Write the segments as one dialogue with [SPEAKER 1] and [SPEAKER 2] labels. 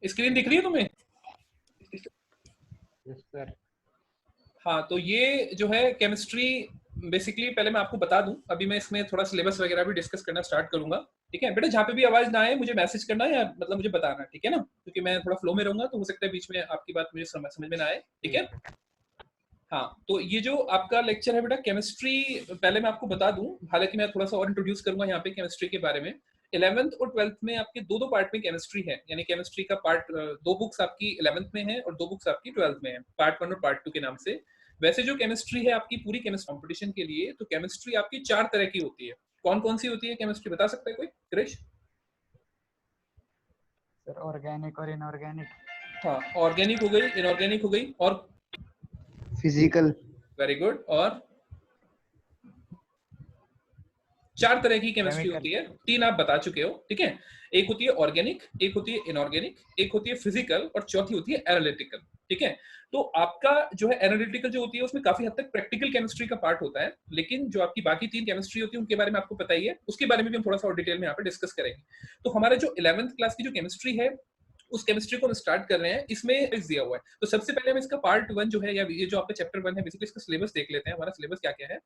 [SPEAKER 1] Screen दिख रही है तुम्हें?
[SPEAKER 2] Yes sir.
[SPEAKER 1] हाँ, तो ये जो है केमिस्ट्री, बेसिकली पहले मैं आपको बता दूं, अभी मैं इसमें थोड़ा सिलेबस वगैरह भी डिस्कस करना स्टार्ट करूंगा। ठीक है बेटा, जहाँ पे भी आवाज ना आए मुझे मैसेज करना है, या मतलब मुझे बताना, ठीक है ना, क्योंकि मैं थोड़ा फ्लो में रहूंगा तो हो सकता है बीच में आपकी बात मुझे समझ में ना आए। ठीक है। हाँ, तो ये जो आपका लेक्चर है बेटा केमिस्ट्री, पहले मैं आपको बता दूं, हालांकि मैं थोड़ा सा और इंट्रोड्यूस करूंगा यहाँ पे केमिस्ट्री के बारे में। 11th और 12th में आपके दो दो पार्ट में केमिस्ट्री है, यानी केमिस्ट्री का पार्ट, दो बुक्स आपकी 11th में है और दो बुक्स आपकी 12th में है, पार्ट 1 और पार्ट 2 के नाम से। वैसे जो केमिस्ट्री है आपकी पूरी केमिस्ट्री कॉम्पिटिशन के लिए, तो केमिस्ट्री आपकी 4 तरह की होती है। कौन कौन सी होती है केमिस्ट्री, बता सकता है कोई? क्रिश?
[SPEAKER 2] सर ऑर्गेनिक और इनऑर्गेनिक।
[SPEAKER 1] हाँ, ऑर्गेनिक हो गई, इनऑर्गेनिक हो गई, और
[SPEAKER 3] फिजिकल।
[SPEAKER 1] वेरी गुड, और 4 तरह की केमिस्ट्री
[SPEAKER 2] केमिकल।
[SPEAKER 1] होती है, 3 आप बता चुके हो। ठीक है, एक होती है ऑर्गेनिक, एक होती है इनऑर्गेनिक, एक होती है फिजिकल, और चौथी होती है एनालिटिकल। ठीक है, तो आपका जो है एनालिटिकल जो होती है उसमें काफी हद तक प्रैक्टिकल केमिस्ट्री का पार्ट होता है, लेकिन जो आपकी बाकी 3 केमिस्ट्री होती है उनके बारे में आपको पता ही है, उसके बारे में भी हम थोड़ा सा और डिटेल में यहाँ पे डिस्कस करेंगे। तो हमारा जो 11th क्लास की जो केमिस्ट्री है, उस केमिस्ट्री को हम स्टार्ट कर रहे हैं, इसमें दिया हुआ है। तो सबसे पहले हम इसका पार्ट 1 जो है, या ये जो आपका चैप्टर 1 है, बेसिकली इसका सिलेबस देख लेते हैं, हमारा सिलेबस क्या क्या है।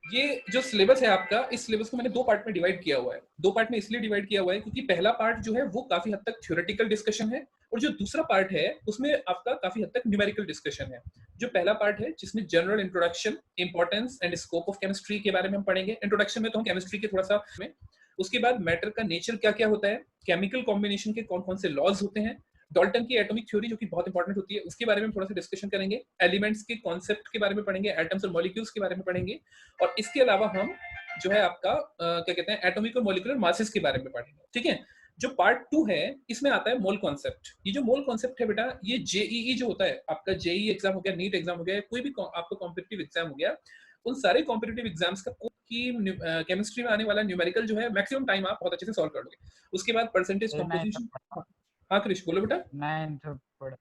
[SPEAKER 1] ये जो सिलेबस है आपका, इस सिलेबस को मैंने 2 पार्ट में डिवाइड किया हुआ है। 2 पार्ट में इसलिए डिवाइड किया हुआ है क्योंकि पहला पार्ट जो है वो काफी हद तक थ्योरेटिकल डिस्कशन है, और जो दूसरा पार्ट है उसमें आपका काफी हद तक न्यूमेरिकल डिस्कशन है। जो पहला पार्ट है जिसमें general introduction, importance and scope of chemistry के बारे में हम पढ़ेंगे। इंट्रोडक्शन में तो हम केमिस्ट्री के थोड़ा सा में, उसके बाद मैटर का नेचर क्या क्या होता है, केमिकल कॉम्बिनेशन के कौन कौन से लॉज होते हैं, डाल्टन की एटॉमिक थ्योरी जो कि बहुत इंपॉर्टेंट होती है उसके बारे में थोड़ा सा डिस्कशन करेंगे, एलिमेंट्स के कॉन्सेप्ट के बारे में पढ़ेंगे, एटम्स और मॉलिक्यूल्स के बारे में पढ़ेंगे, और इसके अलावा हम जो है आपका क्या कहते हैं, एटॉमिक और मॉलिक्यूलर मासेस के बारे में पढ़ेंगे। ठीक है, जो पार्ट 2 है इसमें आता है मोल कॉन्सेप्ट। ये जो मोल कॉन्सेप्ट है बेटा, ये जेईई जो होता है आपका, जेईई एग्जाम हो गया, नीट एग्जाम हो गया, कोई भी आपका कॉम्पिटिटिव एग्जाम हो गया, उन सारे कॉम्पिटिटिव एग्जाम्स का की केमिस्ट्री में आने वाला न्यूमेरिकल जो है मैक्सिमम टाइम आप बहुत अच्छे से सॉल्व कर लोगे। उसके बाद परसेंटेज कंपोजिशन। हाँ क्रिश बोलो बेटा।
[SPEAKER 2] 9th पढ़ा।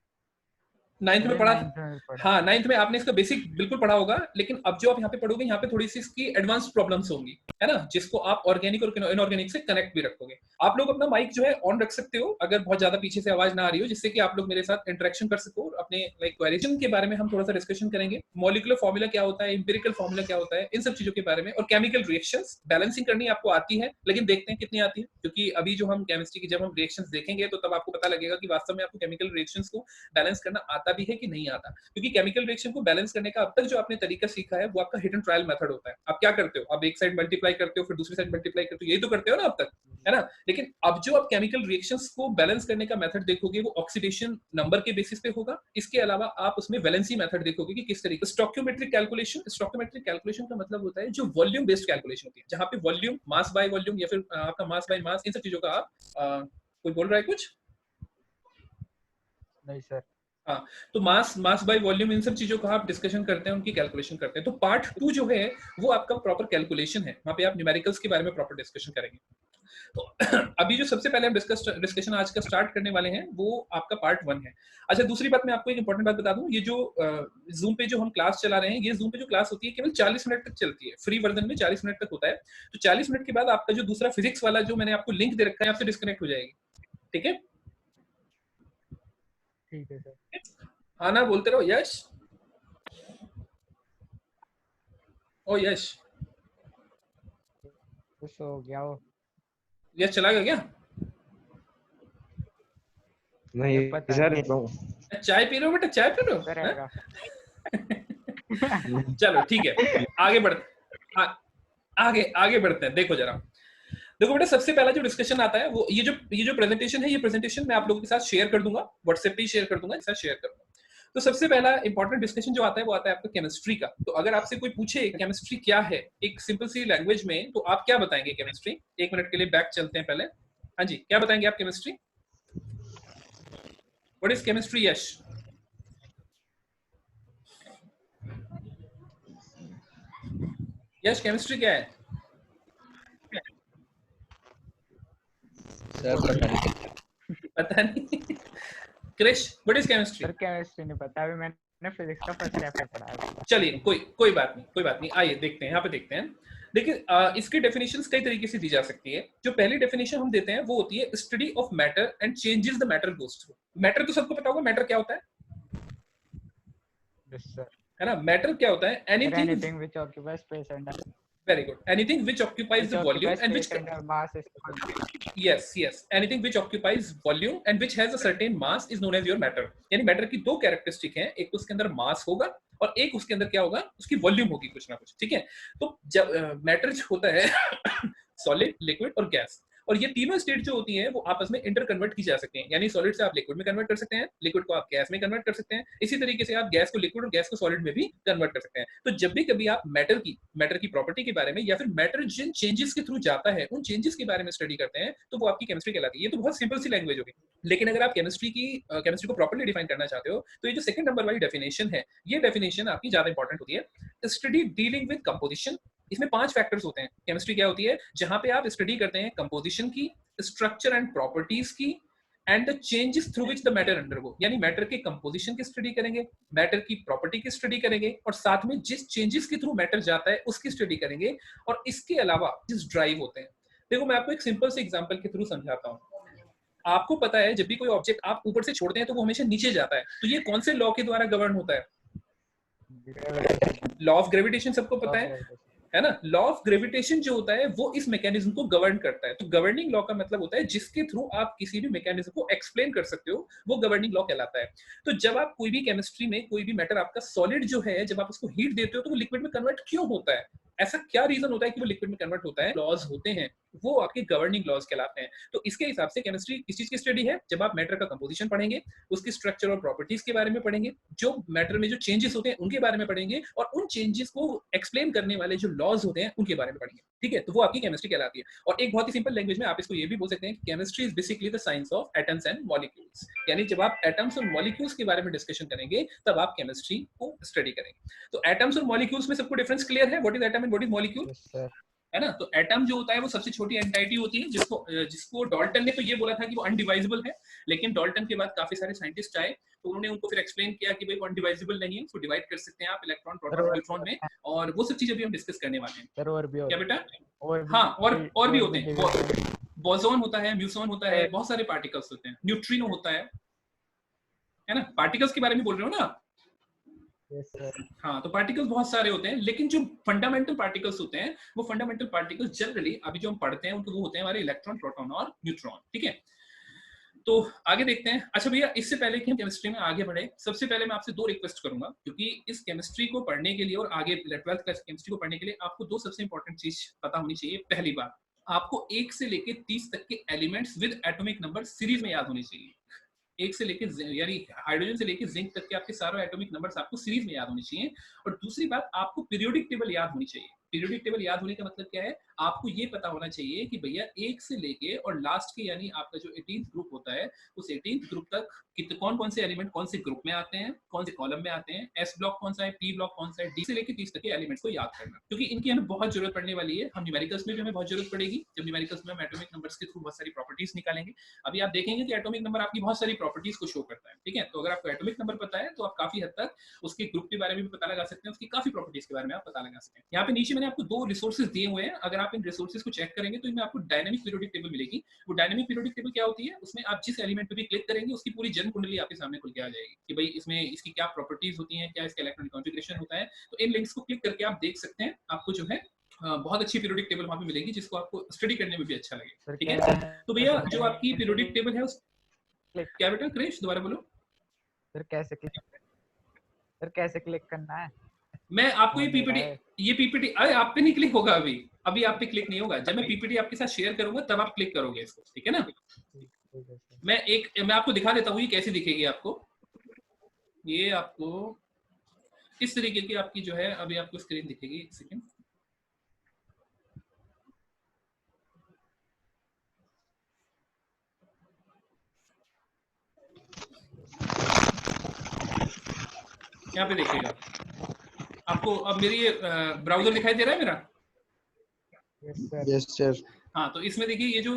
[SPEAKER 1] 9th में पढ़ा।
[SPEAKER 2] 9th में पढ़ा।
[SPEAKER 1] हाँ 9th में आपने इसका बेसिक बिल्कुल पढ़ा होगा, लेकिन अब जो आप यहाँ पे पढ़ोगे, यहाँ पे थोड़ी सी इसकी एडवांस प्रॉब्लम्स होंगी, है ना, जिसको आप ऑर्गेनिक और इनऑर्गेनिक से कनेक्ट भी रखोगे। आप लोग अपना माइक जो है ऑन रख सकते हो अगर बहुत ज्यादा पीछे से आवाज ना आ रही हो, जिससे कि आप लोग मेरे साथ इंटरेक्शन कर सको, अपने लाइक क्वेरीजन के बारे में हम थोड़ा सा डिस्कशन करेंगे, मॉलिक्यूलर फॉर्मूला क्या होता है, इंपेरिकल फॉर्मूला क्या होता है, इन सब चीजों के बारे में, और केमिकल रिएक्शंस बैलेंसिंग करनी आपको आती है, लेकिन देखते हैं कितनी आती है, क्योंकि अभी जो हम केमिस्ट्री की जब हम रिएक्शंस देखेंगे तो तब आपको पता लगेगा कि वास्तव में आपको केमिकल रिएक्शंस को बैलेंस करना आता भी है कि नहीं आता। क्योंकि केमिकल रिएक्शन को बैलेंस करने का अब तक जो आपने तरीका सीखा है वो आपका हिट एंड ट्रायल मेथड होता है। आप क्या करते हो, आप एक साइड मल्टीप्लाई करते हो, फिर दूसरी साइड मल्टीप्लाई करते हो, यही तो करते हो ना अब तक, है ना। लेकिन अब जो आप केमिकल रिएक्शंस को बैलेंस करने का मेथड देखोगे वो ऑक्सीडेशन नंबर के बेसिस पे होगा। इसके अलावा आप उसमें वैलेंसी मेथड देखोगे कि किस तरीके। स्टोइकियोमेट्रिक कैलकुलेशन, स्टोइकियोमेट्रिक कैलकुलेशन का मतलब होता है जो वॉल्यूम बेस्ड कैलकुलेशन होती है, जहां पे वॉल्यूम, मास बाय वॉल्यूम, या फिर आपका मास बाय मास, इन सब चीजों का आप कोई बोल रहा है कुछ?
[SPEAKER 2] नहीं सर।
[SPEAKER 1] हाँ, तो मास मास बाय वॉल्यूम, इन सब चीजों का आप डिस्कशन करते हैं, उनकी कैलकुलेशन करते हैं। तो पार्ट 2 जो है वो आपका प्रॉपर कैलकुलेशन है, वहां पे आप न्यूमेरिकल्स के बारे में प्रॉपर डिस्कशन करेंगे। तो अभी जो सबसे पहले हम डिस्कशन आज का स्टार्ट करने वाले हैं वो आपका पार्ट 1 है। अच्छा, दूसरी बात मैं आपको एक इंपॉर्टेंट बात बता दूं, ये जो जूम पे जो हम क्लास चला रहे हैं, ये जूम पे जो क्लास होती है केवल 40 मिनट तक चलती है, फ्री वर्जन में 40 मिनट तक होता है। तो 40 मिनट के बाद आपका जो दूसरा फिजिक्स वाला जो मैंने आपको लिंक दे रखा है, आपसे डिस्कनेक्ट हो जाएगी। ठीक है,
[SPEAKER 2] ठीक है सर।
[SPEAKER 1] हाँ ना बोलते रहो। यश, ओ यश,
[SPEAKER 2] खुश हो गया वो।
[SPEAKER 1] यश चला गया क्या?
[SPEAKER 3] नहीं
[SPEAKER 2] पता
[SPEAKER 3] सर,
[SPEAKER 2] नहीं।
[SPEAKER 1] चाय पी रहे हो बेटा, चाय पी रहे हो?
[SPEAKER 2] करेगा।
[SPEAKER 1] चलो ठीक है, आगे बढ़ते आगे बढ़ते हैं। देखो जरा, देखो बेटा, सबसे पहला जो डिस्कशन आता है वो ये जो प्रेजेंटेशन है, ये प्रेजेंटेशन मैं आप लोगों के साथ शेयर कर दूंगा, व्हाट्सएप पे ही शेयर कर दूंगा, साथ शेयर करूंगा। तो सबसे पहला इंपॉर्टेंट डिस्कशन जो आता है वो आता है आपका केमिस्ट्री का। तो अगर आपसे कोई पूछे केमिस्ट्री क्या है एक सिंपल सी लैंग्वेज में, तो आप क्या बताएंगे केमिस्ट्री? 1 मिनट के लिए बैक चलते हैं पहले। हाँ जी, क्या बताएंगे आप chemistry? What is chemistry? Yash, Yash chemistry क्या है? पता नहीं। Krish, what is chemistry?
[SPEAKER 2] Sir chemistry नहीं पता, अभी मैंने फिजिक्स का फर्स्ट चैप्टर पढ़ा है।
[SPEAKER 1] चलिए, कोई बात नहीं, आइए देखते हैं, यहाँ पे देखते हैं। देखिए इसकी डेफिनेशंस कई तरीके से दी जा सकती है। जो पहली डेफिनेशन हम देते हैं वो होती है study of matter and changes the matter goes through. Matter तो सबको पता होगा, मैटर क्या होता है
[SPEAKER 2] Yes, sir.
[SPEAKER 1] है ना? मैटर क्या होता है?
[SPEAKER 2] Sir,
[SPEAKER 1] anything,
[SPEAKER 2] anything which occupies space and
[SPEAKER 1] very good, anything which occupies the volume and which,
[SPEAKER 2] mass is called.
[SPEAKER 1] yes, anything which occupies volume and which has a certain mass is known as your matter। यानी matter की दो characteristic हैं, एक तो उसके अंदर मास होगा और एक उसके अंदर क्या होगा, उसकी वॉल्यूम होगी कुछ ना कुछ, ठीक है? तो जब मैटर होता है सॉलिड, लिक्विड और गैस, और ये तीनों स्टेट जो होती हैं वो आपस में इंटर कन्वर्ट की जा सकती हैं। यानी सॉलिड से आप लिक्विड में कन्वर्ट कर सकते हैं, लिक्विड को आप गैस में कन्वर्ट कर सकते हैं, इसी तरीके से आप गैस को लिक्विड और गैस को सॉलिड में भी कन्वर्ट कर सकते हैं। तो जब भी कभी आप मैटर की प्रॉपर्टी के बारे में या फिर मैटर जिन चेंजेस के थ्रू जाता है उन चेंजेस के बारे में स्टडी करते हैं तो वो आपकी केमिस्ट्री कहलाती है। ये तो बहुत सिंपल सी लैंग्वेज होगी, लेकिन अगर आप केमिस्ट्री को प्रॉपर्ली डिफाइन करना चाहते हो तो ये जो सेकंड नंबर वाली डेफिनेशन है, ये डेफिनेशन आपकी ज्यादा इंपॉर्टेंट होती है। स्टडी डीलिंग विद कंपोजिशन, इसमें 5 फैक्टर्स होते हैं। केमिस्ट्री क्या होती है? जहां पे आप स्टडी करते हैं कंपोजिशन की, स्ट्रक्चर एंड प्रॉपर्टीज की, and the changes through which the matter undergo. यानी मैटर के कंपोजिशन की स्टडी करेंगे, मैटर की प्रॉपर्टी की स्टडी करेंगे और साथ में जिस चेंजेस के थ्रू मैटर जाता है उसकी स्टडी करेंगे, और इसके अलावा जिस ड्राइव होते हैं। देखो मैं आपको एक सिंपल से एग्जांपल के थ्रू समझाता हूँ। आपको पता है जब भी कोई ऑब्जेक्ट आप ऊपर से छोड़ते हैं तो वो हमेशा नीचे जाता है, तो ये कौन से लॉ के द्वारा गवर्न होता है? लॉ ऑफ ग्रेविटेशन सबको पता है ना? लॉ ऑफ ग्रेविटेशन जो होता है वो इस मैकेनिज्म को गवर्न करता है। तो गवर्निंग लॉ का मतलब होता है जिसके थ्रू आप किसी भी मैकेनिज्म को एक्सप्लेन कर सकते हो, वो गवर्निंग लॉ कहलाता है। तो जब आप कोई भी केमिस्ट्री में कोई भी मैटर आपका सॉलिड जो है, जब आप उसको हीट देते हो तो वो लिक्विड में कन्वर्ट क्यों होता है? ऐसा क्या रीजन होता है कि वो लिक्विड में कन्वर्ट होता है? लॉज होते हैं, वो आपके गवर्निंग लॉज कहलाते हैं। तो इसके हिसाब से केमिस्ट्री किस चीज की स्टडी है? जब आप मैटर का कंपोजिशन पढ़ेंगे, उसकी स्ट्रक्चर और प्रॉपर्टीज के बारे में पढ़ेंगे, जो मैटर में जो चेंजेस होते हैं उनके बारे में पढ़ेंगे, और उन चेंजेस को एक्सप्लेन करने वाले जो लॉज होते हैं उनके बारे में पढ़ेंगे, ठीक है? तो वो आपकी केमिस्ट्री कहलाती है। और एक बहुत ही सिंपल लैंग्वेज में आप इसको ये भी बोल सकते हैं कि chemistry is basically the science of atoms and molecules. यानी जब आप एटम्स और मॉलिक्यूल्स के बारे में डिस्कशन करेंगे तब आप केमिस्ट्री को स्टडी करेंगे। तो एटम्स और मॉलिक्यूल्स में सबको डिफरेंस क्लियर है? What is atom and what is molecule?
[SPEAKER 2] Yes, sir.
[SPEAKER 1] है ना? तो एटम जो होता है वो सबसे छोटी एंटाइटी होती है, जिसको डाल्टन ने तो ये बोला था कि वो अनडिवाइजिबल है, लेकिन डाल्टन के बाद काफी सारे साइंटिस्ट आए तो उन्होंने उनको फिर एक्सप्लेन किया कि भाई वो अनडिवाइजिबल नहीं है, उसको डिवाइड कर सकते हैं आप इलेक्ट्रॉन, प्रोटॉन, न्यूट्रॉन में, और वो सब चीजें भी हम डिस्कस करने वाले हैं।
[SPEAKER 2] Sir, और भी
[SPEAKER 1] क्या बेटा?
[SPEAKER 2] और
[SPEAKER 1] हाँ, और भी होते हैं।
[SPEAKER 2] division.
[SPEAKER 1] बोसोन होता है, म्यूसोन होता है, बहुत सारे पार्टिकल्स होते हैं, न्यूट्रिनो होता है ना? पार्टिकल्स के बारे में बोल रहे हो ना?
[SPEAKER 2] Yes, sir.
[SPEAKER 1] हाँ, तो पार्टिकल्स बहुत सारे होते हैं, लेकिन जो फंडामेंटल पार्टिकल्स होते हैं वो फंडामेंटल पार्टिकल्स जनरली अभी जो हम पढ़ते हैं उनको वो होते हैं हमारे इलेक्ट्रॉन, प्रोटॉन और न्यूट्रॉन, ठीक है? तो आगे देखते हैं। अच्छा भैया, इससे पहले कि हम केमिस्ट्री में आगे बढ़े, सबसे पहले मैं आपसे 2 रिक्वेस्ट करूंगा, क्योंकि इस केमिस्ट्री को पढ़ने के लिए और आगे 12th क्लास केमिस्ट्री को पढ़ने के लिए आपको 2 सबसे इंपॉर्टेंट चीज पता होनी चाहिए। पहली बात, आपको 1 से लेके 30 तक के elements with atomic number series में याद होने चाहिए। 1 से लेके यानी हाइड्रोजन से लेके जिंक तक के आपके सारे एटॉमिक नंबर्स आपको सीरीज में याद होने चाहिए। और दूसरी बात, आपको पीरियोडिक टेबल याद होनी चाहिए। पीरियोडिक टेबल याद होने का मतलब क्या है? आपको ये पता होना चाहिए कि भैया 1 से लेके और लास्ट के यानी आपका जो 18th ग्रुप होता है, उस 18th ग्रुप तक कौन कौन से एलिमेंट कौन से ग्रुप में आते हैं, कौन से कॉलम में आते हैं, एस ब्लॉक कौन सा है, पी ब्लॉक कौन सा है, डी से लेके 30 तक के एलिमेंट्स को याद करना, क्योंकि इनकी हमें बहुत जरूरत पड़ने वाली है। हम न्यूमेरिकल्स में भी हमें बहुत जरूरत पड़ेगी, जब न्यूमेरिकल्स में हम एटॉमिक नंबर्स के थ्रू बहुत सारी प्रॉपर्टीज निकालेंगे। अभी आप देखेंगे कि एटॉमिक नंबर आपकी बहुत सारी प्रॉपर्टीज को शो करता है, ठीक है? तो अगर आपको एटॉमिक नंबर पता है तो आप काफी हद तक उसके ग्रुप के बारे में भी पता लगा सकते हैं, उसकी काफी प्रॉपर्टीज के बारे में आप पता लगा सकते हैं। यहाँ पे नीचे मैंने आपको 2 रिसोर्सेज दिए हुए हैं, अगर आप इन रिसोर्सेज को चेक करेंगे तो इनमें आपको डायनामिक पीरियोडिक टेबल मिलेगी। वो डायनामिक पीरियोडिक टेबल क्या होती है? उसमें आप जिस एलिमेंट पे भी क्लिक करेंगे उसकी पूरी जन्म कुंडली आपके सामने खुल के आ जाएगी कि भाई इसमें इसकी क्या प्रॉपर्टीज होती हैं, क्या इसका इलेक्ट्रॉनिक कॉन्फ़िगरेशन होता है। तो इन लिंक्स को क्लिक करके आप देख सकते हैं, आपको जो है बहुत अच्छी पीरियोडिक टेबल वहां पे मिलेगी जिसको आपको स्टडी करने में भी अच्छा लगे, ठीक है? तो भैया जो आपकी पीरियोडिक टेबल है उस क्या बेटा क्रिश दोबारा बोलो
[SPEAKER 2] सर कैसे क्लिक करना है?
[SPEAKER 1] मैं आपको ये पीपीटी अरे आप पे नहीं क्लिक होगा, अभी आप पे क्लिक नहीं होगा। जब मैं पीपीटी आपके साथ शेयर करूंगा तब आप क्लिक करोगे इसको, ठीक है ना? मैं आपको दिखा देता हूँ ये कैसे दिखेगी आपको। ये आपको इस तरीके की आपकी जो है अभी आपको स्क्रीन दिखेगी। एक सेकेंड, यहाँ पे देखिएगा आपको। अब मेरी ब्राउजर दिखाई दे रहा है मेरा?
[SPEAKER 3] Yes sir.
[SPEAKER 1] हाँ, तो इसमें देखिए ये जो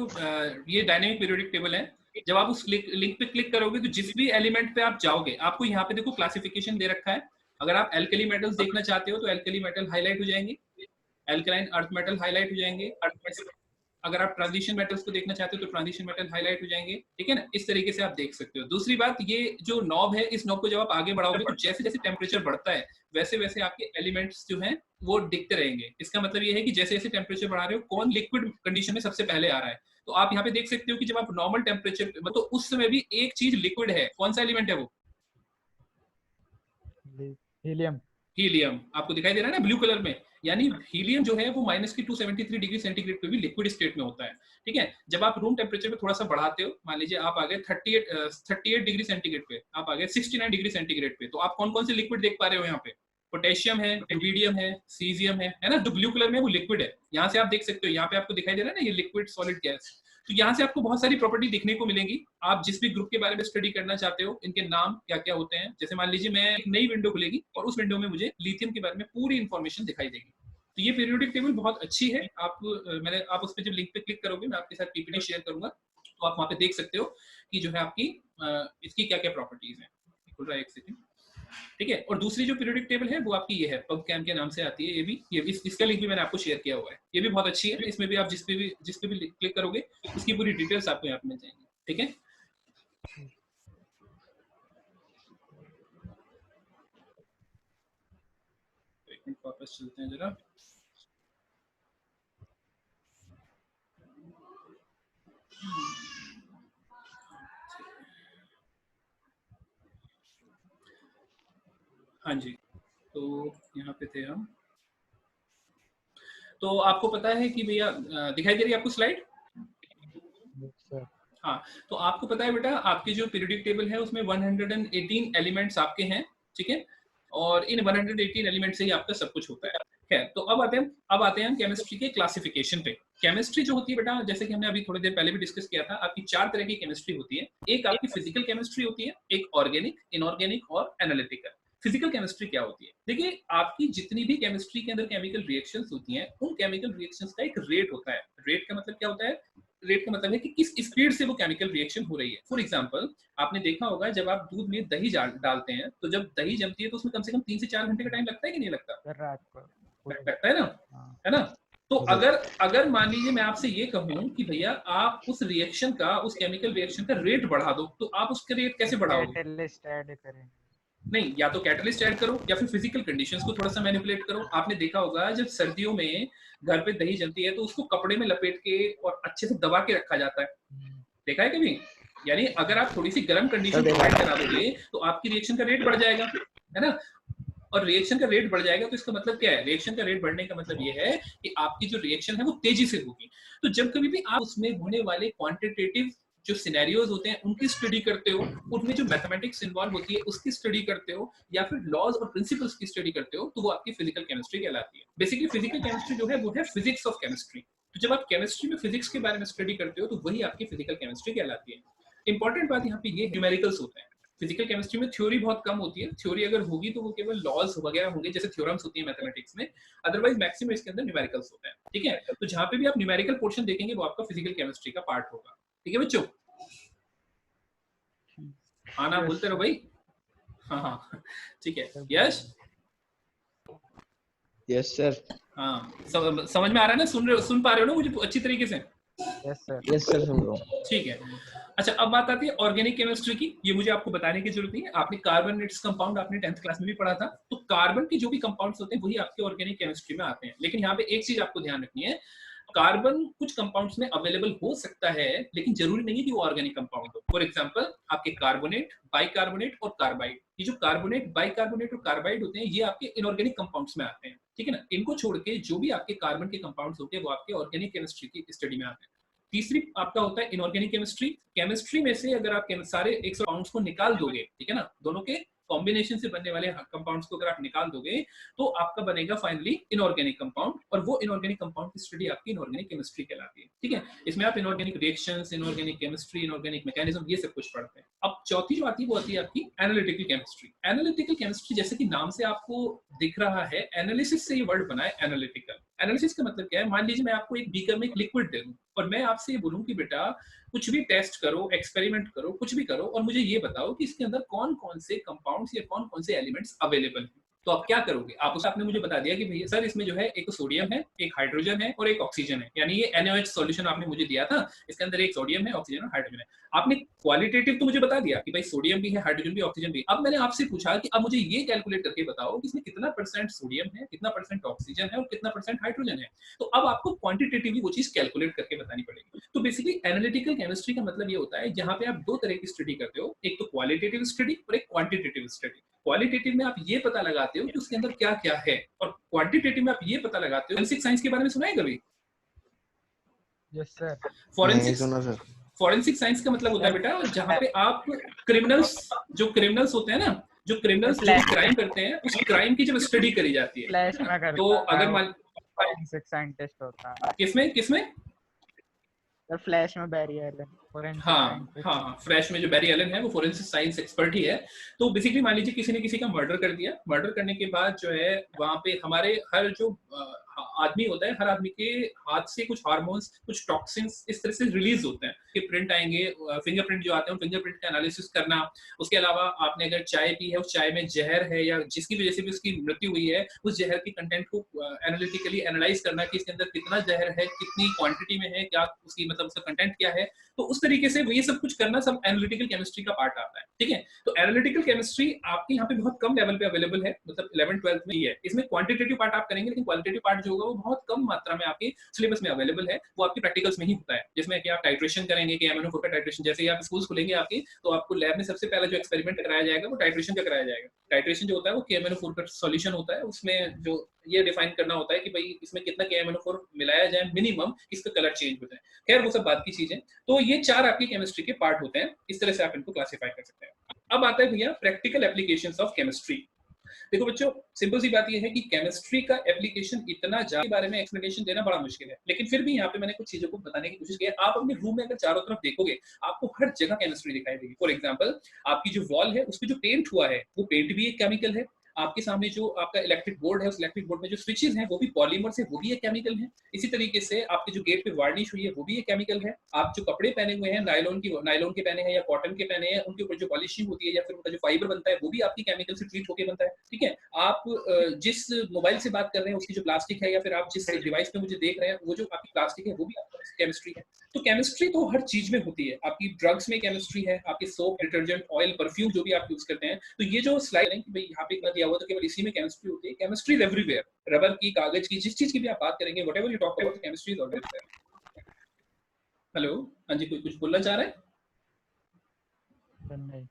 [SPEAKER 1] ये डायनेमिक पीरियोडिक टेबल है। जब आप उस लिंक पे क्लिक करोगे तो जिस भी एलिमेंट पे आप जाओगे आपको यहाँ पे देखो क्लासिफिकेशन दे रखा है। अगर आप एल्कली मेटल्स देखना चाहते हो तो एल्कली मेटल हाईलाइट हो जाएंगे, एल्कलाइन अर्थ मेटल हाईलाइट हो जाएंगे। अगर आप ट्रांजिशन मेटल्स को देखना चाहते हो तो ट्रांजिशन मेटल हाईलाइट हो जाएंगे, ठीक है ना। इस तरीके से आप देख सकते हो। दूसरी बात, ये जो नॉब है, इस नॉब को जब आप आगे बढ़ाओगे तो जैसे जैसे टेम्परेचर बढ़ता है वैसे वैसे आपके एलिमेंट्स जो हैं वो दिखते रहेंगे। इसका मतलब ये है कि जैसे जैसे टेम्परेचर बढ़ा रहे हो, कौन लिक्विड कंडीशन में सबसे पहले आ रहा है। तो आप यहाँ पे देख सकते हो कि जब आप नॉर्मल टेम्परेचर, मतलब उस समय भी एक चीज लिक्विड है। कौन सा एलिमेंट है वो?
[SPEAKER 2] हीलियम।
[SPEAKER 1] हीलियम। आपको दिखाई दे रहा है ना ब्लू कलर में, यानी हीलियम जो है वो -273 डिग्री सेंटीग्रेड पे भी लिक्विड स्टेट में होता है, ठीक है। जब आप रूम टेम्परेचर पे थोड़ा सा बढ़ाते हो, मान लीजिए आप आ गए 38 डिग्री सेंटीग्रेड पे, आप आ गए 69 डिग्री सेंटीग्रेड पे, तो आप कौन कौन से लिक्विड देख पा रहे हो यहाँ पे? पोटेशियम है, रुबिडियम है, सीजियम है ना। जो ब्लू कलर में वो लिक्विड है। यहाँ से आप देख सकते हो, यहाँ पे आपको दिखाई दे रहा है ना, ये लिक्विड सॉलिड गैस। तो यहाँ से आपको बहुत सारी प्रॉपर्टी दिखने को मिलेंगी। आप जिस भी ग्रुप के बारे में स्टडी करना चाहते हो, इनके नाम क्या क्या होते हैं। जैसे मान लीजिए मैं एक नई विंडो खुलेगी और उस विंडो में मुझे लिथियम के बारे में पूरी इंफॉर्मेशन दिखाई देगी। तो ये पीरियोडिक टेबल बहुत अच्छी है। आप उस पर जब लिंक पे क्लिक करोगे, मैं आपके साथ पीपीटी शेयर करूंगा, तो आप वहाँ पे देख सकते हो कि जो है आपकी इसकी क्या क्या प्रॉपर्टीज है। खुल रहा है, एक सेकंड, ठीक है। और दूसरी जो पीरियोडिक टेबल है वो आपकी ये है, पबकेम के नाम से आती है। इसका लिंक भी मैंने आपको शेयर किया हुआ है। ये भी बहुत अच्छी है। इसमें भी आप जिस पे भी क्लिक करोगे उसकी पूरी डिटेल्स आपको यहाँ पे मिल जाएंगी, ठीक है। एक मिनट वापस चलते हैं जरा। हाँ जी, तो यहाँ पे थे हम। तो आपको पता है कि भैया, दिखाई दे रही है आपको स्लाइड? हाँ, तो आपको पता है बेटा, आपकी जो पीरियोडिक टेबल है उसमें 118 एलिमेंट्स आपके हैं, ठीक है। और इन 118 एलिमेंट से ही आपका सब कुछ होता है। खैर, तो अब आते हैं हम केमिस्ट्री के क्लासिफिकेशन पे। केमिस्ट्री जो होती है बेटा, जैसे कि हमने अभी थोड़ी देर पहले भी डिस्कस किया था, आपकी 4 तरह की केमिस्ट्री होती है। एक आपकी फिजिकल केमिस्ट्री होती है, एक ऑर्गेनिक, इनऑर्गेनिक और एनालिटिकल। फिजिकल केमिस्ट्री क्या होती है? देखिए, आपकी जितनी भी केमिस्ट्री के अंदर केमिकल रिएक्शंस होती हैं, उन केमिकल रिएक्शंस का एक रेट होता है। रेट का मतलब क्या होता है? रेट का मतलब है कि किस स्पीड से वो केमिकल रिएक्शन हो रही है। फॉर एग्जांपल, आपने देखा होगा जब आप दूध में दही डालते हैं, तो जब दही जमती है तो उसमें कम से कम 3 से 4 घंटे का टाइम लगता है कि नहीं लगता? लगता है ना, है ना। तो अगर मान लीजिए मैं आपसे ये कहूं कि भैया आप उस रिएक्शन का, उस केमिकल रिएक्शन का रेट बढ़ा दो, तो आप उसका रेट कैसे बढ़ाओगे?
[SPEAKER 2] कैटलिस्ट ऐड करें।
[SPEAKER 1] नहीं, या तो कैटलिस्ट ऐड करो या फिर फिजिकल कंडीशंस को थोड़ा सा मैनिपुलेट करो। आपने देखा होगा जब सर्दियों में घर पे दही जमती है तो उसको कपड़े में लपेट के और अच्छे से दबा के रखा जाता है, देखा है कभी? यानी अगर आप थोड़ी सी गर्म कंडीशन प्रोवाइड करा दोगे तो आपकी रिएक्शन का रेट बढ़ जाएगा, है ना। और रिएक्शन का रेट बढ़ जाएगा तो इसका मतलब क्या है? रिएक्शन का रेट बढ़ने का मतलब ये है कि आपकी जो रिएक्शन है वो तेजी से होगी। तो जब कभी भी आप उसमें होने वाले क्वांटिटेटिव जो सिनेरियोज होते हैं उनकी स्टडी करते हो, उनमें जो मैथमेटिक्स इन्वॉल्व होती है उसकी स्टडी करते हो, या फिर लॉज और प्रिंसिपल्स की स्टडी करते हो, तो वो आपकी फिजिकल केमिस्ट्री कहलाती है। बेसिकली फिजिकल केमिस्ट्री जो है वो है फिजिक्स ऑफ केमिस्ट्री। तो जब आप केमिस्ट्री में फिजिक्स के बारे में स्टडी करते हो तो वही आपकी फिजिकल केमिस्ट्री कहलाती है। इंपॉर्टेंट बात यहाँ पे ये न्यूमेरिकल्स होते हैं। फिजिकल केमिस्ट्री में थ्योरी बहुत कम होती है। थ्योरी अगर होगी तो वो केवल लॉज वगैरह होंगे, जैसे थ्योरम्स होती है मैथमेटिक्स में। अदरवाइज मैक्सिमम इसके अंदर न्यूमेरिकल्स होते हैं, ठीक है। तो जहां पे भी आप न्यूमेरिकल पोर्शन देखेंगे वो आपका फिजिकल केमिस्ट्री का पार्ट होगा, ठीक है बच्चों? हाँ ना, बोलते रहो भाई। हाँ हाँ, ठीक है। Yes
[SPEAKER 3] yes sir.
[SPEAKER 1] हाँ, समझ में आ रहा है ना? सुन पा रहे हो ना मुझे अच्छी तरीके से?
[SPEAKER 3] यस सर, सुन रहा हूँ।
[SPEAKER 1] ठीक है। अच्छा, अब बात आती है ऑर्गेनिक केमिस्ट्री की। ये मुझे आपको बताने की जरूरत नहीं है, आपने कार्बन इट्स कंपाउंड आपने 10th क्लास में भी पढ़ा था। तो कार्बन के जो भी कंपाउंड्स होते हैं वही आपके ऑर्गेनिक केमिस्ट्री में आते हैं। लेकिन यहाँ पे एक चीज आपको ध्यान रखनी है, कार्बन कुछ कंपाउंड्स में अवेलेबल हो सकता है लेकिन जरूरी नहीं है कि वो ऑर्गेनिक कंपाउंड हो। फॉर एग्जांपल, आपके कार्बोनेट, बाइकार्बोनेट और कार्बाइड, ये जो कार्बोनेट, बाइकार्बोनेट और कार्बाइड होते हैं ये आपके इनऑर्गेनिक कंपाउंड्स में आते हैं, ठीक है ना। इनको छोड़ के जो भी आपके कार्बन के कंपाउंड्स होते हैं वो आपके ऑर्गेनिक केमिस्ट्री की स्टडी में आते हैं। तीसरी आपका होता है इनऑर्गेनिक केमिस्ट्री। केमिस्ट्री में से अगर आप सारे 100 कंपाउंड्स को निकाल दोगे, ठीक है ना, दोनों के कॉम्बिनेशन से बनने वाले कंपाउंड्स को अगर आप निकाल दोगे तो आपका बनेगा फाइनली इनऑर्गेनिक कंपाउंड, और वो इनऑर्गेनिक कंपाउंड की स्टडी आपकी इनऑर्गेनिक केमिस्ट्री कहलाती है, ठीक है। इसमें आप inorganic reactions, inorganic chemistry, inorganic mechanism, ये सब कुछ पढ़ते हैं। अब चौथी जो आती है वो आती है आपकी एनालिटिकल केमिस्ट्री। एनालिटिकल केमिस्ट्री जैसे कि नाम से आपको दिख रहा है, एनालिसिस से ये वर्ड बना है एनालिटिकल। एनालिसिस का मतलब क्या है? मान लीजिए मैं आपको एक बीकर में एक लिक्विड दे दूं और मैं आपसे ये बोलूं कि बेटा कुछ भी टेस्ट करो, एक्सपेरिमेंट करो, कुछ भी करो और मुझे ये बताओ कि इसके अंदर कौन कौन से कंपाउंड्स या कौन कौन से एलिमेंट्स अवेलेबल हैं। तो आप क्या करोगे? आप उसे आपने मुझे बता दिया कि भैया सर इसमें जो है एक तो सोडियम है, एक हाइड्रोजन है और एक ऑक्सीजन है, यानी ये NaOH सॉल्यूशन आपने मुझे दिया था, इसके अंदर एक सोडियम है, ऑक्सीजन और हाइड्रोजन है। आपने क्वालिटेटिव तो मुझे बता दिया कि भाई सोडियम भी है, हाइड्रोजन भी, ऑक्सीजन भी। अब मैंने आपसे पूछा कि अब मुझे ये कैलकुलेट करके बताओ कि इसमें कितना परसेंट सोडियम है, कितना परसेंट ऑक्सीजन है और कितना परसेंट हाइड्रोजन है। तो अब आपको क्वांटिटेटिवली वो चीज कैलकुलेट करके बतानी पड़ेगी। तो बेसिकली एनालिटिकल केमिस्ट्री का मतलब ये होता है जहां पे आप दो तरह की स्टडी करते हो, एक तो क्वालिटेटिव स्टडी और एक क्वांटिटेटिव स्टडी। क्वालिटेटिव में आप ये पता लगाते हो कि उसके अंदर क्या क्या है, और क्वांटिटेटिव में आप ये पता लगाते हो। फोरेंसिक साइंस के बारे में सुना है कभी?
[SPEAKER 2] Yes sir.
[SPEAKER 3] नहीं
[SPEAKER 1] फोरेंसिक
[SPEAKER 3] सुना सर।
[SPEAKER 1] फोरेंसिक साइंस का मतलब होता है बेटा जहां पे आप क्रिमिनल्स, जो क्रिमिनल्स होते हैं ना, जो क्रिमिनल्स जो क्राइम करते हैं, उस क्राइम की जब स्टडी करी जाती है।
[SPEAKER 2] फ्लैश में करता
[SPEAKER 1] तो अगर
[SPEAKER 2] है,
[SPEAKER 1] मान
[SPEAKER 2] फोरेंसिक साइंटिस्ट होता है
[SPEAKER 1] किसमें किसमें
[SPEAKER 2] सर, फ्लैश में बैरियर है फोरेंसिक
[SPEAKER 1] हाँ
[SPEAKER 2] साइंटिस्ट।
[SPEAKER 1] हाँ हाँ, फ्रेश में जो बैरी एलन है वो फोरेंसिक साइंस एक्सपर्ट ही है। तो बेसिकली मान लीजिए किसी ने किसी का मर्डर कर दिया, मर्डर करने के बाद जो है वहां पे हमारे हर जो आदमी होता है, हर आदमी के हाथ से कुछ हार्मोन्स, कुछ टॉक्सिन्स इस तरह से रिलीज होते हैं कि प्रिंट आएंगे, फिंगरप्रिंट जो आते हैं, फिंगरप्रिंट का एनालिसिस करना। उसके अलावा आपने अगर चाय पी है, उस चाय में जहर है या जिसकी वजह से भी उसकी मृत्यु हुई है, उस जहर के कंटेंट को एनालिटिकली एनालाइज करना कि इसके अंदर कितना जहर है, कितनी क्वांटिटी में है, क्या उसकी मतलब उसका कंटेंट क्या है। तो उस तरीके से ये सब कुछ करना सब एनालिटिकल केमिस्ट्री का पार्ट आता है, ठीक है। तो एनालिटिकल केमिस्ट्री आपके यहाँ पे बहुत कम लेवल पे अवेलेबल है, मतलब 11th-12th में ही है। इसमें क्वांटिटेटिव पार्ट आप करेंगे, लेकिन क्वालिटेटिव पार्ट जो होगा वो बहुत कम मात्रा में आपके सिलेबस में अवेलेबल है, वो आपके प्रैक्टिकल्स में ही होता है, जिसमें कि आप टाइट्रेशन करेंगे कि MnO4 का टाइट्रेशन। जैसे ही आप स्कूल खुलेंगे आपकी, तो आपको लैब में सबसे पहला जो एक्सपेरिमेंट कराया जाएगा वो टाइट्रेशन का कराया जाएगा। टाइट्रेशन जो होता है वो KMnO4 का सॉल्यूशन होता है, उसमें जो ये डिफाइन करना होता है कि भाई इसमें कितना KMnO4 मिलाया जाए मिनिमम, इसका कलर चेंज हो जाए। खैर वो सब बात की चीजें। तो ये चार आपकी केमिस्ट्री के पार्ट होते हैं, इस तरह से आप इनको क्लासिफाई कर सकते हैं। अब आता है भैया प्रैक्टिकल एप्लीकेशंस ऑफ केमिस्ट्री। देखो बच्चों, सिंपल सी बात ये है कि केमिस्ट्री का एप्लीकेशन इतना ज्यादा के बारे में एक्सप्लेनेशन देना बड़ा मुश्किल है, लेकिन फिर भी यहाँ पे मैंने कुछ चीजों को बताने की कोशिश की है। आप अपने रूम में अगर चारों तरफ देखोगे, आपको हर जगह केमिस्ट्री दिखाई देगी। फॉर एग्जाम्पल, आपकी जो वॉल है उस पर जो पेंट हुआ है, वो पेंट भी एक केमिकल है। आपके सामने जो आपका इलेक्ट्रिक बोर्ड है, उस इलेक्ट्रिक बोर्ड में जो स्विचेस हैं वो भी पॉलीमर से, वो भी एक केमिकल है। इसी तरीके से आपके जो गेट पे वार्निश हुई है वो भी एक केमिकल है। आप जो कपड़े पहने हुए हैं, नायलॉन के पहने हैं या कॉटन के पहने हैं, उनके ऊपर जो पॉलिशिंग होती है या फिर उनका जो फाइबर बनता है वो भी आपकी केमिकल से ट्रीट होकर बनता है, ठीक है। आप जिस मोबाइल से बात कर रहे हैं उसकी जो प्लास्टिक है, या फिर आप जिस डिवाइस पे मुझे देख रहे हैं वो जो आपकी प्लास्टिक है, वो भी आपकी केमिस्ट्री है। तो केमिस्ट्री तो हर चीज में होती है। आपकी ड्रग्स में केमिस्ट्री है, आपके सोप, डिटर्जेंट, ऑयल, परफ्यूम जो भी आप यूज करते हैं। तो ये जो स्लाइड है कि भाई यहाँ पे इतना दिया हुआ तो केवल इसी में केमिस्ट्री होती है, केमिस्ट्री इज एवरीवेयर। रबर की, कागज की, जिस चीज की भी आप बात करेंगे, whatever you talk about, chemistry is always there. Hello, हाँ जी, कोई कुछ बोलना चाह रहा है?
[SPEAKER 2] नहीं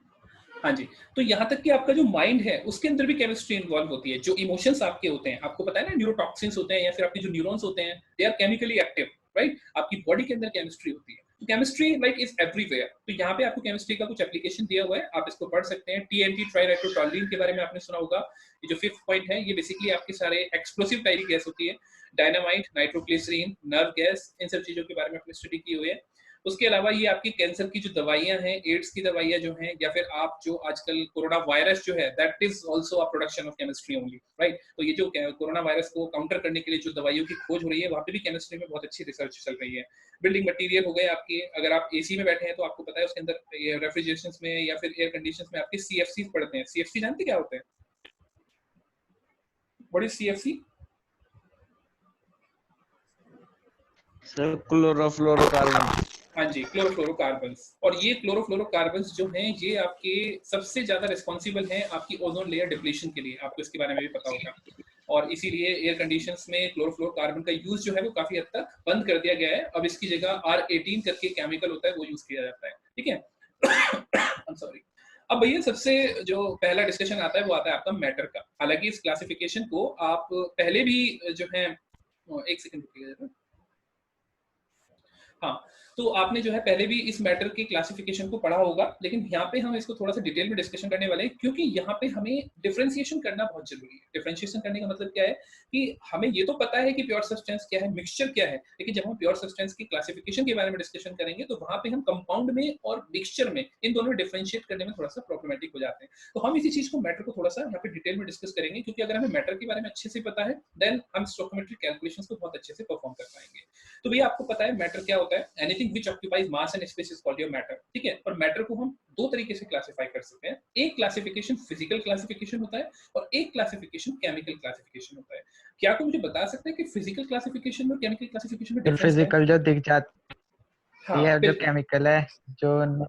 [SPEAKER 1] हाँ जी। तो यहाँ तक कि आपका जो माइंड है उसके अंदर भी केमिस्ट्री इन्वॉल्व होती है। जो इमोशंस आपके होते हैं, आपको पता है ना, न्यूरोटॉक्सिन्स होते हैं या फिर आपके जो न्यूरॉन्स होते हैं, they are chemically active, right. आपकी बॉडी के अंदर केमिस्ट्री होती है। तो केमिस्ट्री लाइक इज एवरीवेयर। तो यहाँ पे आपको केमिस्ट्री का कुछ एप्लीकेशन दिया हुआ है, आप इसको पढ़ सकते हैं। TNT, ट्राइनाइट्रोटोलुईन के बारे में आपने सुना होगा। ये जो 5th पॉइंट है, ये बेसिकली आपके सारे एक्सप्लोसिव टाइप की गैस होती है। डायनामाइट, नाइट्रोग्लिसरीन, नर्व गैस, इन सब चीजों के बारे में आपने स्टडी की हुई है। उसके अलावा ये आपकी कैंसर की जो दवाइयां हैं, एड्स की दवाइयां जो हैं, या फिर आप जो आजकल कोरोना वायरस जो है, that is also a production of chemistry only, right. तो ये जो कोरोना वायरस को काउंटर करने के लिए जो दवाइयों की खोज हो रही है, वहाँ पे भी केमिस्ट्री में बहुत अच्छी रिसर्च चल रही है। बिल्डिंग मटेरियल हो गए आपके, अगर आप AC में बैठे हैं तो आपको पता है उसके अंदर रेफ्रिजरेशन में या फिर एयर कंडीशन में आपके CFC पड़ते हैं। CFC जानते क्या होते हैं? What is CFC?
[SPEAKER 3] Sir chlorofluorocarbon.
[SPEAKER 1] हाँ जी, क्लोरोफ्लोरोकार्बन्स। और ये क्लोरोफ्लोरोकार्बन्स जो हैं, ये आपके सबसे ज्यादा रिस्पॉन्सिबल हैं आपकी ओजोन लेयर डिप्लीशन के लिए। आपको इसके बारे में भी पता होगा। और इसीलिए एयर कंडीशंस में क्लोरोफ्लोरोकार्बन का यूज जो है वो काफी हद तक बंद कर दिया गया है। अब इसकी जगह R18 करके केमिकल होता है, वो यूज किया जाता है, ठीक है। I am sorry. अब भैया सबसे जो पहला डिस्कशन आता है वो आता है आपका मैटर का। हालांकि इस क्लासिफिकेशन को आप पहले भी जो है, एक सेकंड रुकिएगा। हाँ, तो आपने जो है पहले भी इस मैटर के क्लासिफिकेशन को पढ़ा होगा, लेकिन यहाँ पे हम इसको थोड़ा सा डिटेल में डिस्कशन करने वाले हैं, क्योंकि यहाँ पे हमें डिफरेंशिएशन करना बहुत जरूरी है। डिफरेंशिएशन करने का मतलब क्या है कि हमें ये तो पता है कि प्योर सब्सटेंस क्या है, मिक्सचर क्या है, लेकिन जब हम प्योर सब्सटेंस की क्लासिफिकेशन के बारे में डिस्कशन करेंगे तो वहां पे हम कंपाउंड में और मिक्सचर में, इन दोनों में डिफरेंशिएट करने में थोड़ा सा प्रॉब्लमेटिक हो जाते हैं। तो हम इसी चीज को, मैटर को थोड़ा सा यहाँ पे डिटेल में डिस्कस करेंगे, क्योंकि अगर हमें मैटर के बारे में अच्छे से पता है, देन हम स्टोइकोमेट्रिक कैलकुलेशंस को बहुत अच्छे से परफॉर्म कर पाएंगे। तो भैया आपको पता है मैटर क्या होता है। होता है, anything which occupies mass and space is called your matter, ठीक है। और मैटर को हम दो तरीके से क्लासिफाई कर सकते हैं, एक क्लासिफिकेशन फिजिकल क्लासिफिकेशन होता है और एक क्लासिफिकेशन केमिकल क्लासिफिकेशन होता है। क्या आप मुझे बता सकते हैं कि फिजिकल क्लासिफिकेशन और केमिकल क्लासिफिकेशन में
[SPEAKER 2] फिर
[SPEAKER 1] डिफरेंस क्या है?
[SPEAKER 2] फिजिकल जो दिख जाती
[SPEAKER 1] हाँ
[SPEAKER 2] है, जो
[SPEAKER 1] बिल्कुल,
[SPEAKER 2] केमिकल है, जो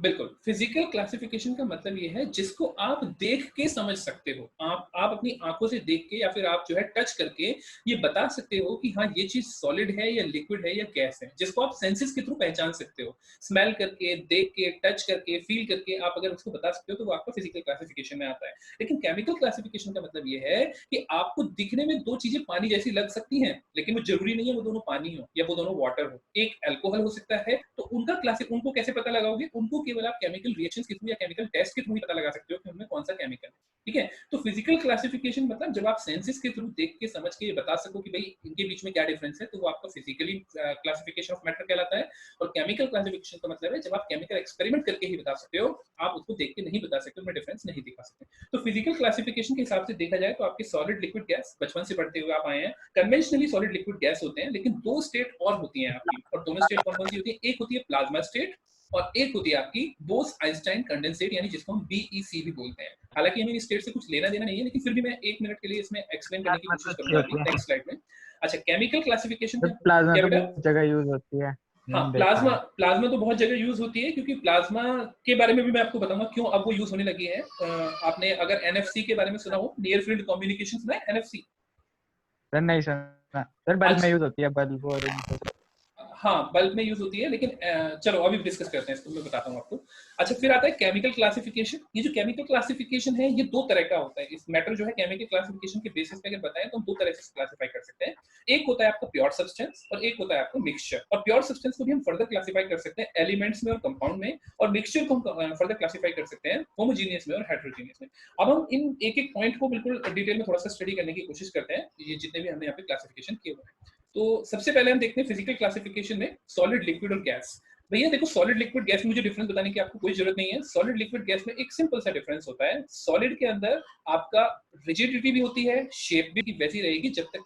[SPEAKER 1] बिल्कुल। फिजिकल क्लासिफिकेशन का मतलब ये है जिसको आप देख के समझ सकते हो, आप अपनी आंखों से देख के या फिर आप जो है टच करके ये बता सकते हो कि हाँ ये चीज सॉलिड है या लिक्विड है या गैस है, जिसको आप सेंसेस के थ्रू पहचान सकते हो, स्मेल करके, देख के, टच करके, फील करके आप अगर उसको बता सकते हो तो वो आपका फिजिकल क्लासिफिकेशन में आता है। लेकिन केमिकल क्लासिफिकेशन का मतलब ये है कि आपको दिखने में दो चीजें पानी जैसी लग सकती हैं, लेकिन वो जरूरी नहीं है वो दोनों पानी हो या वो दोनों वाटर हो, एक अल्कोहल हो सकता है। तो उनको कैसे पता लगाओगे? उनको केवल आप केमिकल रिएक्शंस के थ्रू या केमिकल टेस्ट के थ्रू ही पता लगा सकते हो कि उनमें कौन सा केमिकल है, ठीक है। तो फिजिकल क्लासिफिकेशन मतलब जब आप सेंसेस के थ्रू देख के समझ के ये बता सको कि भाई इनके बीच में क्या डिफरेंस है, तो वो आपका फिजिकली क्लासिफिकेशन ऑफ मैटर कहलाता है। और केमिकल क्लासिफिकेशन का मतलब है जब आप केमिकल एक्सपेरिमेंट करके ही बता सकते हो, आप उसको देख के नहीं बता सकते, उनमें डिफरेंस नहीं दिखा सकते। तो फिजिकल क्लासिफिकेशन के हिसाब से देखा जाए तो आपके सॉलिड लिक्विड गैस बचपन से पढ़ते हुए आप आए हैं, कन्वेंशनली सॉलिड लिक्विड गैस होते हैं, लेकिन दो स्टेट और होती हैं आपकी, और दोनों स्टेट कौन कौन सी होती है? एक होती है प्लाज्मा स्टेट और एक होती है आपकी बोस आइंस्टाइन कंडेंसेट, यानी जिसको हम बीईसी भी बोलते हैं। हालांकि हमें इस स्टेट से कुछ लेना देना नहीं है, लेकिन फिर भी मैं 1 मिनट के लिए इसमें एक्सप्लेन करने की
[SPEAKER 2] प्लाज्मा तो
[SPEAKER 1] कोशिश
[SPEAKER 2] अच्छी
[SPEAKER 1] करूंगा अभी
[SPEAKER 2] होती है।
[SPEAKER 1] नेक्स्ट स्लाइड में। अच्छा, केमिकल क्लासिफिकेशन
[SPEAKER 2] तो
[SPEAKER 1] का
[SPEAKER 2] प्लाज्मा
[SPEAKER 1] क्या
[SPEAKER 2] तो
[SPEAKER 1] बेटा?
[SPEAKER 2] बहुत जगह यूज होती है,
[SPEAKER 1] हाँ,
[SPEAKER 2] मैंने देखा
[SPEAKER 1] प्लाज्मा
[SPEAKER 2] है।
[SPEAKER 1] प्लाज्मा तो बहुत जगह यूज होती है, क्योंकि प्लाज्मा के बारे में भी मैं आपको बताऊंगा क्यों अब वो यूज होने लगी है। आपने अगर एनएफसी के बारे में सुना हो, नियर फील्ड कम्युनिकेशन, सुना है एनएफसी?
[SPEAKER 2] सर नहीं सुना सर, बल्ब में
[SPEAKER 1] अच्छा,
[SPEAKER 2] यूज होती है, बल्ब और इन सब।
[SPEAKER 1] हाँ बल्ब में यूज होती है, लेकिन चलो अभी डिस्कस करते हैं इसको, मैं बताता हूँ आपको। अच्छा, फिर आता है केमिकल क्लासिफिकेशन। ये जो केमिकल क्लासिफिकेशन है ये दो तरह का होता है। इस मैटर जो है केमिकल क्लासिफिकेशन के बेसिस पे अगर बताएं तो हम दो तरह से क्लासिफाई कर सकते हैं। एक होता है आपका प्योर सब्सटेंस और एक होता है आपका मिक्सचर। और प्योर सब्सटेंस को भी हम फर्दर क्लासिफाई कर सकते हैं एलिमेंट्स में और कंपाउंड में, और मिक्सचर को हम फर्दर क्लासिफाई कर सकते हैं होमोजीनियस में और हेटेरोजीनियस में। अब हम इन एक एक पॉइंट को बिल्कुल डिटेल में थोड़ा सा स्टडी करने की कोशिश करते हैं, ये जितने भी हमने यहाँ पे क्लासिफिकेशन किए हुए हैं। तो सबसे पहले हम देखते हैं फिजिकल क्लासिफिकेशन में सॉलिड, लिक्विड और गैस। भैया देखो, सॉलिड लिक्विड गैस में मुझे डिफरेंस बताने की आपको कोई जरूरत नहीं है। सॉलिड लिक्विड गैस में एक सिंपल सा डिफरेंस होता है। सॉलिड के अंदर आपका रिजिडिटी भी होती है, शेप भी वैसी रहेगी जब तक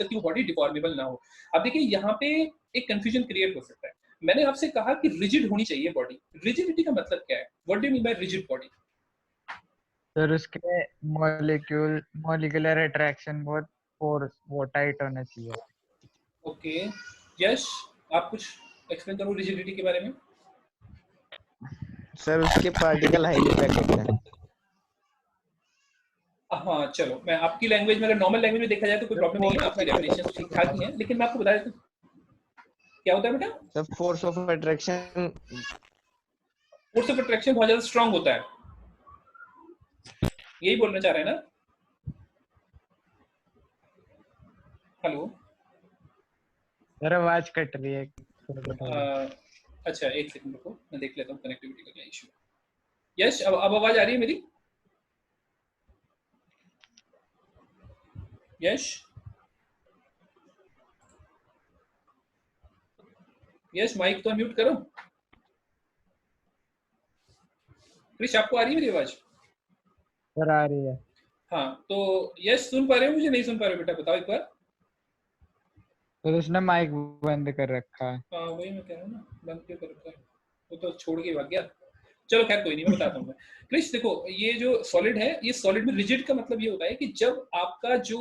[SPEAKER 1] कि वो बॉडी डिफॉर्मेबल ना हो। अब देखिए यहाँ पे एक कंफ्यूजन क्रिएट हो सकता है। मैंने आपसे कहा कि रिजिड होनी चाहिए बॉडी। रिजिडिटी का मतलब क्या है? What do you mean by rigid body?
[SPEAKER 2] Sir उसके मॉलिक्यूलर अट्रैक्शन बहुत फोर्स वो टाइट होना चाहिए।
[SPEAKER 1] ओके, यश, आप कुछ एक्सप्लेन करो रिजिडिटी के बारे में।
[SPEAKER 3] सर उसके पार्टिकल हाईली पैक्ड होते हैं।
[SPEAKER 1] हाँ चलो, मैं आपकी लैंग्वेज में, अगर नॉर्मल लैंग्वेज में देखा जाए तो कोई
[SPEAKER 2] सर
[SPEAKER 1] प्रॉब्लम नहीं है,
[SPEAKER 2] फोर्स ऑफ
[SPEAKER 1] आपकी डेफिनेशन ठीक ठाक ही है, लेकिन मैं आपको बता देता हूँ क्या होता है बेटा।
[SPEAKER 3] Sir force of attraction.
[SPEAKER 1] Force of attraction बहुत ज्यादा स्ट्रांग होता है, यही बोलना चाह रहे हैं ना? हेलो?
[SPEAKER 2] सर आवाज कट रही है थोड़ी।
[SPEAKER 1] अच्छा, एक सेकंड रुको, मैं देख लेता हूँ कनेक्टिविटी का क्या इशू है। यश, अब आवाज आ रही है मेरी? यश, यश माइक तो म्यूट करो। क्रिश, आपको आ रही है मेरी आवाज?
[SPEAKER 2] सर आ रही है।
[SPEAKER 1] हाँ, तो यश सुन पा रहे हो मुझे? नहीं सुन पा रहे हो बेटा? बताओ एक बार।
[SPEAKER 2] तो उसने माइक बंद कर रखा है।
[SPEAKER 1] हाँ वही मैं कह रहा हूँ ना, बंद क्यों कर रखा है? वो तो छोड़ के भाग गया। चलो खैर कोई नहीं, मैं बताता हूँ मैं। क्रिश देखो, ये जो सॉलिड है, ये सॉलिड में रिजिड का मतलब ये होता है कि जब आपका जो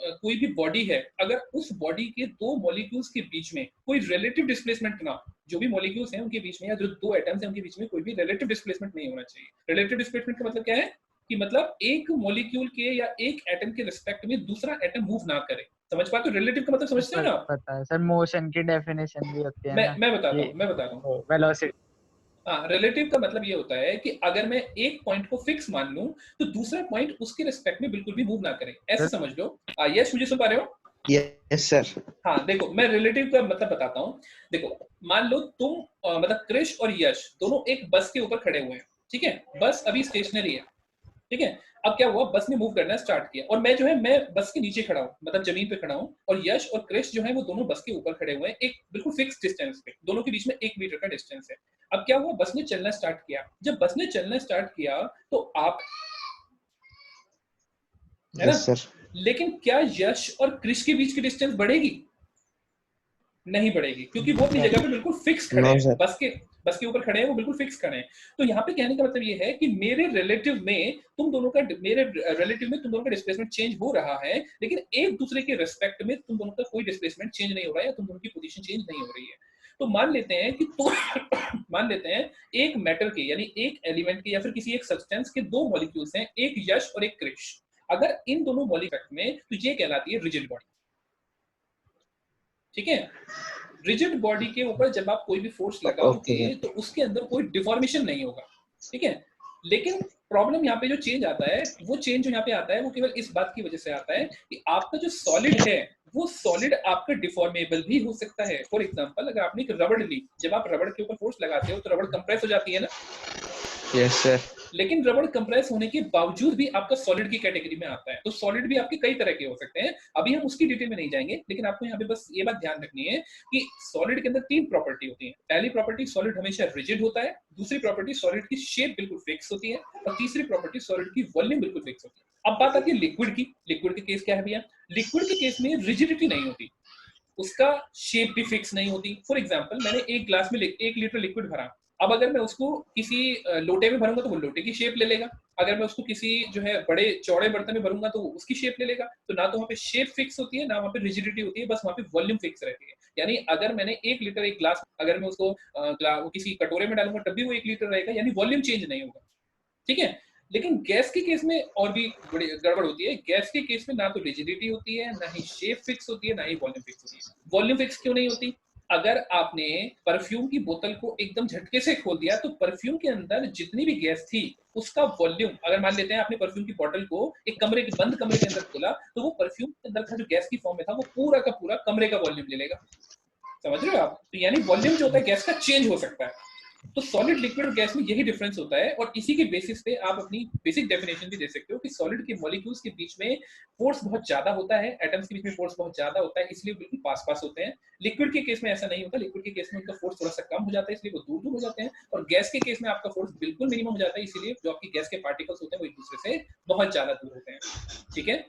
[SPEAKER 1] कोई भी बॉडी है, अगर उस बॉडी के दो मॉलिक्यूल्स के बीच में कोई रिलेटिव डिस्प्लेसमेंट ना, जो भी मॉलिक्यूल्स हैं उनके बीच में या जो दो एटम्स हैं उनके बीच में कोई भी रिलेटिव डिस्प्लेसमेंट नहीं होना चाहिए। रिलेटिव डिस्प्लेसमेंट का मतलब क्या है? कि मतलब एक मॉलिक्यूल के या एक एटम के रिस्पेक्ट में दूसरा एटम मूव ना करे। समझ पाते हो रिलेटिव का मतलब? समझते हो ना आप?
[SPEAKER 2] पता है सर, मोशन की डेफिनेशन भी होती है ना
[SPEAKER 1] मैं बताता
[SPEAKER 2] ये,
[SPEAKER 1] हूँ, मैं बताता हूँ।
[SPEAKER 2] वेलोसिटी।
[SPEAKER 1] हाँ, रिलेटिव का मतलब ये होता है कि अगर मैं एक पॉइंट को फिक्स मान लूं तो दूसरा पॉइंट उसके रिस्पेक्ट में बिल्कुल भी मूव ना करे, ऐसे समझ लो। यस, मुझे सुन पा रहे हो?
[SPEAKER 3] Yes sir.
[SPEAKER 1] हाँ देखो, मैं रिलेटिव का मतलब बताता हूँ। देखो, मान लो तुम मतलब क्रिश और यश दोनों एक बस के ऊपर खड़े हुए हैं, ठीक है। बस अभी स्टेशनरी है, ठीक है। अब क्या हुआ, बस ने मूव करना स्टार्ट किया और मैं जो है मैं बस के नीचे खड़ा हूँ, मतलब जमीन पे खड़ा हूँ, और यश और क्रिश जो है वो दोनों बस के ऊपर खड़े हुए हैं, एक बिल्कुल फिक्स डिस्टेंस पे, दोनों के बीच में 1 मीटर का डिस्टेंस है। अब क्या हुआ, बस ने चलना स्टार्ट किया। जब बस ने चलना स्टार्ट किया तो आप, है ना,
[SPEAKER 3] यस सर।
[SPEAKER 1] लेकिन क्या यश और क्रिश के बीच की डिस्टेंस बढ़ेगी? नहीं बढ़ेगी, क्योंकि वो अपनी जगह पे बिल्कुल फिक्स खड़े
[SPEAKER 3] नो
[SPEAKER 1] हैं,
[SPEAKER 3] सर।
[SPEAKER 1] बस के ऊपर खड़े हैं, वो बिल्कुल फिक्स खड़े हैं। तो यहाँ पे कहने का मतलब ये है कि मेरे रिलेटिव में तुम दोनों का डिस्प्लेसमेंट चेंज हो रहा है, लेकिन एक दूसरे के रिस्पेक्ट में तुम दोनों का कोई डिस्प्लेसमेंट चेंज नहीं हो रहा है, या तुम दोनों की पोजीशन चेंज नहीं हो रही है। तो मान लेते हैं कि तो मान लेते हैं एक मेटल के, यानी एक एलिमेंट के या फिर किसी एक सब्सटेंस के दो मॉलिक्यूल्स हैं, एक यश और एक कृष। अगर इन दोनों मॉलिक्यूल में, तो ये कहलाती है रिजिड बॉडी। ठीक है, रिजिड बॉडी के ऊपर जब आप कोई भी फोर्स
[SPEAKER 3] ओके
[SPEAKER 1] लगाओगे
[SPEAKER 3] सर।
[SPEAKER 1] तो उसके अंदर कोई डिफॉर्मेशन नहीं होगा। ठीक है, लेकिन प्रॉब्लम यहाँ पे जो चेंज आता है, वो चेंज जो यहाँ पे आता है वो केवल इस बात की वजह से आता है कि आपका जो सॉलिड है, वो सॉलिड आपका डिफॉर्मेबल भी हो सकता है। फॉर एग्जांपल, अगर आपने एक रबड़ ली, जब आप रबड़ के ऊपर फोर्स लगाते हो तो रबड़ कंप्रेस हो जाती है ना,
[SPEAKER 3] यस सर।
[SPEAKER 1] लेकिन रबड़ कंप्रेस होने के बावजूद भी आपका सॉलिड की कैटेगरी में आता है। तो सॉलिड भी आपके कई तरह के हो सकते हैं, अभी हम उसकी डिटेल में नहीं जाएंगे, लेकिन आपको यहाँ पे बस ये बात ध्यान रखनी है कि सॉलिड के अंदर तीन प्रॉपर्टी होती है। पहली प्रॉपर्टी, सॉलिड हमेशा रिजिड होता है। दूसरी प्रॉपर्टी, सॉलिड की शेप बिल्कुल फिक्स होती है। और तीसरी प्रॉपर्टी, सॉलिड की वॉल्यूम बिल्कुल फिक्स होती है। अब बात आती है लिक्विड की। लिक्विड के केस क्या है भैया? लिक्विड के केस में रिजिडिटी नहीं होती, उसका शेप भी फिक्स नहीं होती। फॉर एग्जाम्पल, मैंने एक ग्लास में 1 लीटर लिक्विड भरा, अब अगर मैं उसको किसी लोटे में भरूंगा तो वो लोटे की शेप ले लेगा, अगर मैं उसको किसी जो है बड़े चौड़े बर्तन में भरूंगा तो वो उसकी शेप ले लेगा। तो ना तो वहाँ पे शेप फिक्स होती है, ना वहाँ पे रिजिडिटी होती है, बस वहाँ पे वॉल्यूम फिक्स रहती है। यानी अगर मैंने 1 लीटर एक ग्लास, अगर मैं उसको वो किसी कटोरे में डालूंगा तब भी वो 1 लीटर रहेगा, यानी वॉल्यूम चेंज नहीं होगा। ठीक है, लेकिन गैस के केस में और भी बड़ी गड़बड़ होती है। गैस के केस में ना तो रिजिडिटी होती है, ना ही शेप फिक्स होती है, ना ही वॉल्यूम फिक्स होती है। वॉल्यूम फिक्स क्यों नहीं होती? अगर आपने परफ्यूम की बोतल को एकदम झटके से खोल दिया तो परफ्यूम के अंदर जितनी भी गैस थी उसका वॉल्यूम, अगर मान लेते हैं आपने परफ्यूम की बोतल को एक कमरे के बंद कमरे के अंदर खोला, तो वो परफ्यूम के अंदर था जो गैस की फॉर्म में था, वो पूरा का पूरा कमरे का वॉल्यूम ले लेगा। समझ रहे हो आप? तो यानी वॉल्यूम जो होता है गैस का चेंज हो सकता है। तो सॉलिड, लिक्विड और गैस में यही डिफरेंस होता है, और इसी के बेसिस पे आप अपनी बेसिक डेफिनेशन भी दे सकते हो कि सॉलिड के मॉलिक्यूल्स के बीच में फोर्स बहुत ज्यादा होता है, एटम्स के बीच में फोर्स बहुत ज्यादा होता है, इसलिए बिल्कुल पास पास होते हैं। लिक्विड के केस में ऐसा नहीं होता, लिक्विड के केस में उनका फोर्स थोड़ा सा कम हो जाता है, इसलिए वो दूर दूर हो जाते हैं। और गैस के केस में आपका फोर्स बिल्कुल मिनिमम हो जाता है, इसीलिए जो आपकी गैस के पार्टिकल्स होते हैं वो एक दूसरे से बहुत ज्यादा दूर होते हैं। ठीक है,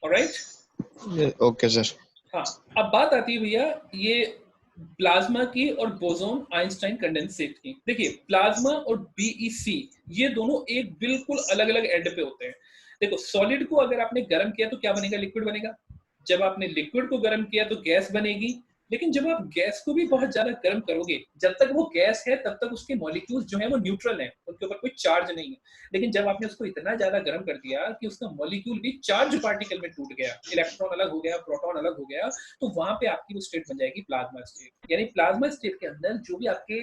[SPEAKER 1] ऑलराइट।
[SPEAKER 3] Okay sir.
[SPEAKER 1] हाँ, अब बात आती है भैया ये प्लाज्मा की और बोसोन आइंस्टाइन कंडेंसेट की। देखिए, प्लाज्मा और बीईसी ये दोनों एक बिल्कुल अलग अलग एंड पे होते हैं। देखो, सॉलिड को अगर आपने गर्म किया तो क्या बनेगा? लिक्विड बनेगा। जब आपने लिक्विड को गर्म किया तो गैस बनेगी। लेकिन जब आप गैस को भी बहुत ज्यादा गर्म करोगे, जब तक वो गैस है तब तक उसके मॉलिक्यूल्स जो है वो न्यूट्रल है, उनके ऊपर कोई चार्ज नहीं है। लेकिन जब आपने उसको इतना ज्यादा गर्म कर दिया कि उसका मॉलिक्यूल भी चार्ज पार्टिकल में टूट गया, इलेक्ट्रॉन अलग हो गया, प्रोटॉन अलग हो गया, तो वहां पे आपकी वो स्टेट बन जाएगी प्लाज्मा स्टेट। यानी प्लाज्मा स्टेट के अंदर जो भी आपके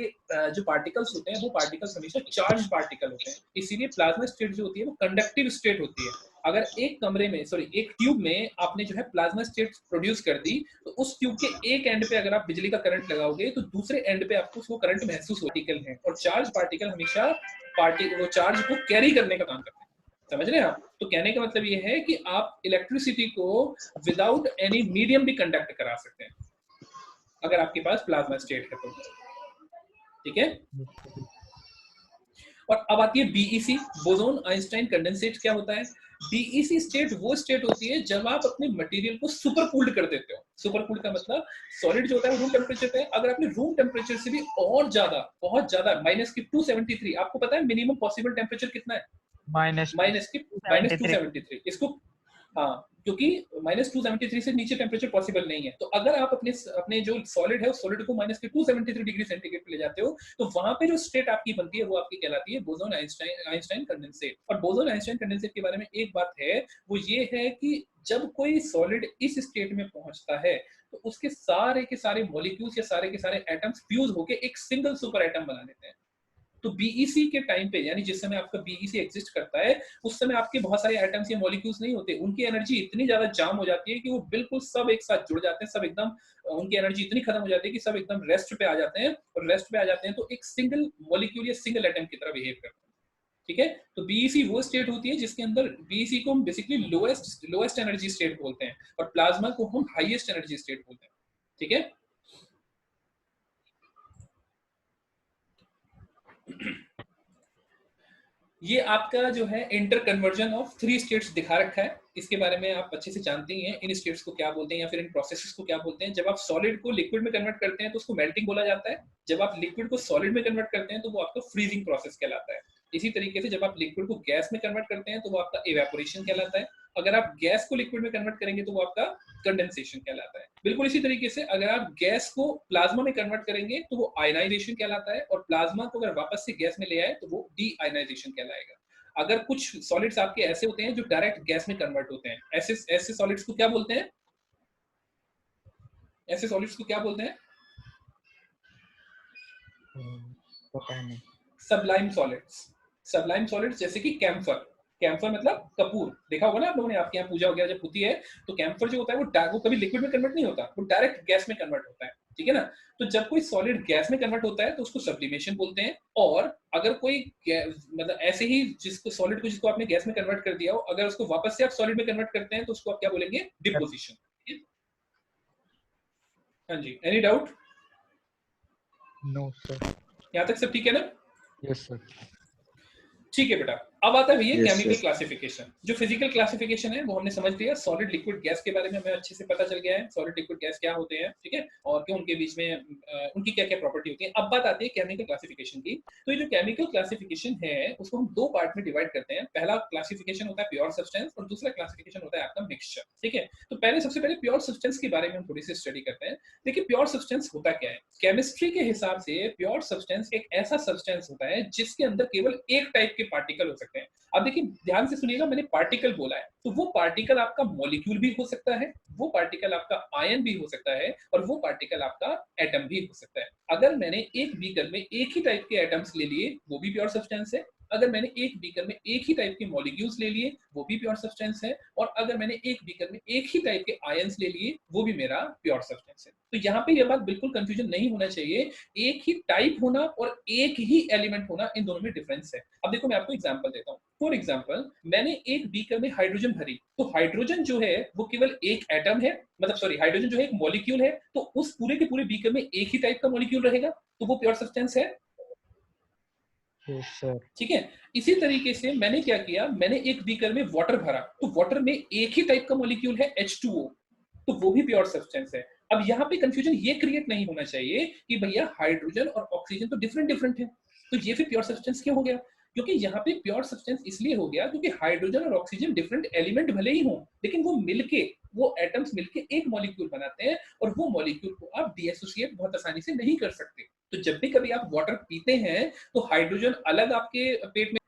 [SPEAKER 1] जो पार्टिकल्स होते हैं वो पार्टिकल्स हमेशा चार्ज पार्टिकल होते हैं। इसीलिए प्लाज्मा स्टेट जो होती है वो कंडक्टिव स्टेट होती है। अगर एक कमरे में, सॉरी, एक ट्यूब में आपने जो है प्लाज्मा स्टेट प्रोड्यूस कर दी, तो उस ट्यूब के एक एंड पे अगर आप बिजली का करंट लगाओगे तो दूसरे एंड पे आपको वो करंट महसूस पार्टिकल है, और चार्ज पार्टिकल हमेशा वो चार्ज को कैरी करने का काम करते हैं। समझ रहे हैं आप? तो कहने का मतलब ये है कि आप इलेक्ट्रिसिटी को विदाउट एनी मीडियम भी कंडक्ट करा सकते हैं अगर आपके पास प्लाज्मा स्टेट है तो। ठीक है, और अब आती है बीईसी, बोसोन आइंस्टाइन कंडेंसेट। क्या होता है? बीईसी स्टेट वो स्टेट होती है जब आप अपने मटेरियल को सुपर कूल्ड कर देते हो। सुपर कूल्ड का मतलब, सॉलिड जो होता है वो रूम टेम्परेचर पे है, अगर आपने रूम टेम्परेचर से भी और ज्यादा, बहुत ज्यादा, -273, आपको पता है मिनिमम पॉसिबल टेम्परेचर कितना है?
[SPEAKER 2] माइनस
[SPEAKER 1] -273 इसको। हाँ, क्योंकि -273 से नीचे टेम्परेचर पॉसिबल नहीं है। तो अगर आप अपने अपने जो सॉलिड है उस सॉलिड को -273 डिग्री सेंटीग्रेड पे ले जाते हो, तो वहां पे जो स्टेट आपकी बनती है वो आपकी कहलाती है बोसोन आइंस्टाइन कंडेंसेट। और बोसोन आइंस्टाइन कंडेंसेट के बारे में एक बात है, वो ये है कि जब कोई सॉलिड इस स्टेट में पहुंचता है तो उसके सारे के सारे मॉलिक्यूल्स या सारे के सारे एटम्स फ्यूज होकर एक सिंगल सुपर एटम बना लेते हैं। तो बीईसी के टाइम पे, यानी जिस समय आपका बीईसी एग्जिस्ट करता है, उस समय आपके बहुत सारे एटम्स या मॉलिक्यूल्स नहीं होते, उनकी एनर्जी इतनी ज्यादा जाम हो जाती है कि वो बिल्कुल सब एक साथ जुड़ जाते हैं, सब एकदम, उनकी एनर्जी इतनी खत्म हो जाती है कि सब एकदम रेस्ट पे आ जाते हैं, और रेस्ट पे आ जाते हैं तो एक सिंगल मॉलिक्यूल या सिंगल एटम की तरह बिहेव करते हैं। ठीक है, तो बीईसी वो स्टेट होती है जिसके अंदर, बीईसी को हम बेसिकली लोएस्ट एनर्जी स्टेट बोलते हैं, और प्लाज्मा को हम हाईएस्ट एनर्जी स्टेट बोलते हैं। ठीक है, ये आपका जो है इंटर कन्वर्जन ऑफ 3 स्टेट्स दिखा रखा है। इसके बारे में आप अच्छे से जानते ही हैं, इन स्टेट्स को क्या बोलते हैं या फिर इन प्रोसेसेस को क्या बोलते हैं। जब आप सॉलिड को लिक्विड में कन्वर्ट करते हैं तो उसको मेल्टिंग बोला जाता है। जब आप लिक्विड को सॉलिड में कन्वर्ट करते हैं तो वो आपका फ्रीजिंग प्रोसेस कहलाता है। इसी तरीके से जब आप लिक्विड को गैस में कन्वर्ट करते हैं तो वो आपका इवेपोरेशन कहलाता है। अगर आप गैस को लिक्विड में कन्वर्ट करेंगे तो वो आपका कंडेंसेशन कहलाता है। बिल्कुल इसी तरीके से अगर आप गैस को प्लाज्मा में कन्वर्ट करेंगे तो वो आयनाइजेशन कहलाता है, और प्लाज्मा को अगर वापस से गैस में ले आए तो वो डी आयनाइजेशन कहलाएगा। अगर कुछ सॉलिड्स आपके ऐसे होते हैं जो डायरेक्ट गैस में कन्वर्ट होते हैं, ऐसे ऐसे सॉलिड्स को क्या बोलते हैं? ऐसे सॉलिड्स को क्या बोलते हैं?
[SPEAKER 2] पता नहीं।
[SPEAKER 1] Sublime solids. सबलाइम सॉलिड्स जैसे कि कैम्फर। कैम्फर मतलब कपूर, देखा होगा ना आप लोगों ने, आपके यहाँ पूजा वगैरह जब होती है तो कैम्फर जो होता है वो कभी लिक्विड में कन्वर्ट नहीं होता, वो डायरेक्ट गैस में कन्वर्ट होता है, ठीक है ना। तो जब कोई सॉलिड गैस में कन्वर्ट होता है तो उसको सब्लिमेशन बोलते हैं। और अगर कोई मतलब ऐसे ही जिसको सॉलिड को जिसको आपने गैस में कन्वर्ट कर दिया हो, अगर उसको वापस से आप सॉलिड में कन्वर्ट करते हैं तो उसको आप क्या बोलेंगे? डिपोजिशन। हाँ जी, एनी डाउट?
[SPEAKER 2] No sir.
[SPEAKER 1] यहाँ तक सब ठीक है ना?
[SPEAKER 2] Yes sir.
[SPEAKER 1] ठीक है बेटा। अब आता है भैया
[SPEAKER 3] Yes,
[SPEAKER 1] केमिकल
[SPEAKER 3] yes.
[SPEAKER 1] क्लासिफिकेशन। जो फिजिकल क्लासिफिकेशन है वो हमने समझ लिया, सॉलिड लिक्विड गैस के बारे में हमें अच्छे से पता चल गया है, सॉलिड लिक्विड गैस क्या होते हैं, ठीक है, और क्यों उनके बीच में उनकी क्या क्या प्रॉपर्टी होती है। अब बात आती है केमिकल क्लासिफिकेशन की। तो ये जो केमिकल क्लासिफिकेशन है उसको हम दो पार्ट में डिवाइड करते हैं। पहला क्लासिफिकेशन होता है प्योर सब्सटेंस और दूसरा क्लासिफिकेशन होता है आपका मिक्सचर, ठीक है। तो पहले सबसे पहले प्योर सब्सटेंस के बारे में हम थोड़ी सी स्टडी करते हैं। देखिए प्योर सब्सटेंस होता क्या है। केमिस्ट्री के हिसाब से प्योर सब्सटेंस एक ऐसा सब्सटेंस होता है जिसके अंदर केवल एक टाइप के पार्टिकल हो सकते हैं। अब देखिए ध्यान से सुनिएगा, मैंने पार्टिकल बोला है तो वो पार्टिकल आपका मॉलिक्यूल भी हो सकता है, वो पार्टिकल आपका आयन भी हो सकता है, और वो पार्टिकल आपका एटम भी हो सकता है। अगर मैंने एक बीकर में एक ही टाइप के एटम्स ले लिए वो भी प्योर सब्सटेंस है। अगर मैंने एक बीकर में एक ही टाइप के मॉलिक्यूल्स ले लिए वो भी प्योर सब्सटेंस है। और अगर मैंने एक बीकर में एक ही टाइप के आयंस ले लिए वो भी मेरा प्योर सब्सटेंस है। तो यहाँ पे यह बात बिल्कुल कंफ्यूजन नहीं होना चाहिए। एक ही टाइप होना और एक ही एलिमेंट होना, इन दोनों में डिफरेंस है। अब देखो मैं आपको एग्जांपल देता हूँ। फॉर एग्जांपल मैंने एक बीकर में हाइड्रोजन भरी, तो हाइड्रोजन जो है वो केवल एक एटम है, मतलब सॉरी हाइड्रोजन जो है एक मॉलिक्यूल है, तो उस पूरे के पूरे बीकर में एक ही टाइप का मॉलिक्यूल रहेगा, तो वो प्योर सब्सटेंस है,
[SPEAKER 2] यस सर।
[SPEAKER 1] ठीक है। इसी तरीके से मैंने क्या किया, मैंने एक बीकर में वाटर भरा, तो वाटर में एक ही टाइप का मॉलिक्यूल है H2O, तो वो भी प्योर सब्सटेंस है। अब यहाँ पे कंफ्यूजन ये क्रिएट नहीं होना चाहिए कि भैया हाइड्रोजन और ऑक्सीजन तो डिफरेंट डिफरेंट है, तो ये फिर प्योर सब्सटेंस क्यों हो गया? क्योंकि यहाँ पे प्योर सब्सटेंस इसलिए हो गया क्योंकि हाइड्रोजन और ऑक्सीजन डिफरेंट एलिमेंट भले ही हों, लेकिन वो मिलके, वो एटम्स मिलके एक मॉलिक्यूल बनाते हैं, और वो मॉलिक्यूल को आप डीएसोसिएट बहुत आसानी से नहीं कर सकते। तो जब भी कभी आप वाटर पीते हैं तो हाइड्रोजन अलग आपके पेट में,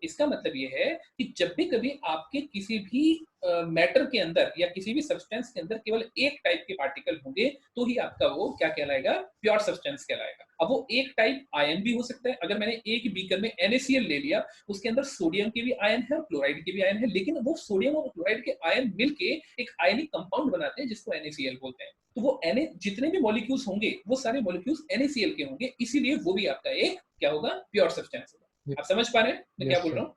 [SPEAKER 1] इसका मतलब ये है कि जब भी कभी आपके किसी भी मैटर के अंदर या किसी भी सब्सटेंस के अंदर केवल एक टाइप के पार्टिकल होंगे तो ही आपका वो क्या कहलाएगा? प्योर सब्सटेंस कहलाएगा। अब वो एक टाइप आयन भी हो सकता है। अगर मैंने एक बीकर में NaCl ले लिया, उसके अंदर सोडियम के भी आयन है और क्लोराइड के भी आयन है, लेकिन वो सोडियम और क्लोराइड के आयन मिलके एक आयनिक कंपाउंड बनाते हैं जिसको NaCl बोलते हैं। तो वो जितने भी मॉलिक्यूल्स होंगे वो सारे मॉलिक्यूल्स NaCl के होंगे, इसीलिए वो भी आपका एक क्या होगा? प्योर सब्सटेंस होगा। आप समझ पा रहे हैं मैं क्या
[SPEAKER 2] यस
[SPEAKER 1] बोल
[SPEAKER 2] सर।
[SPEAKER 1] रहा हूँ?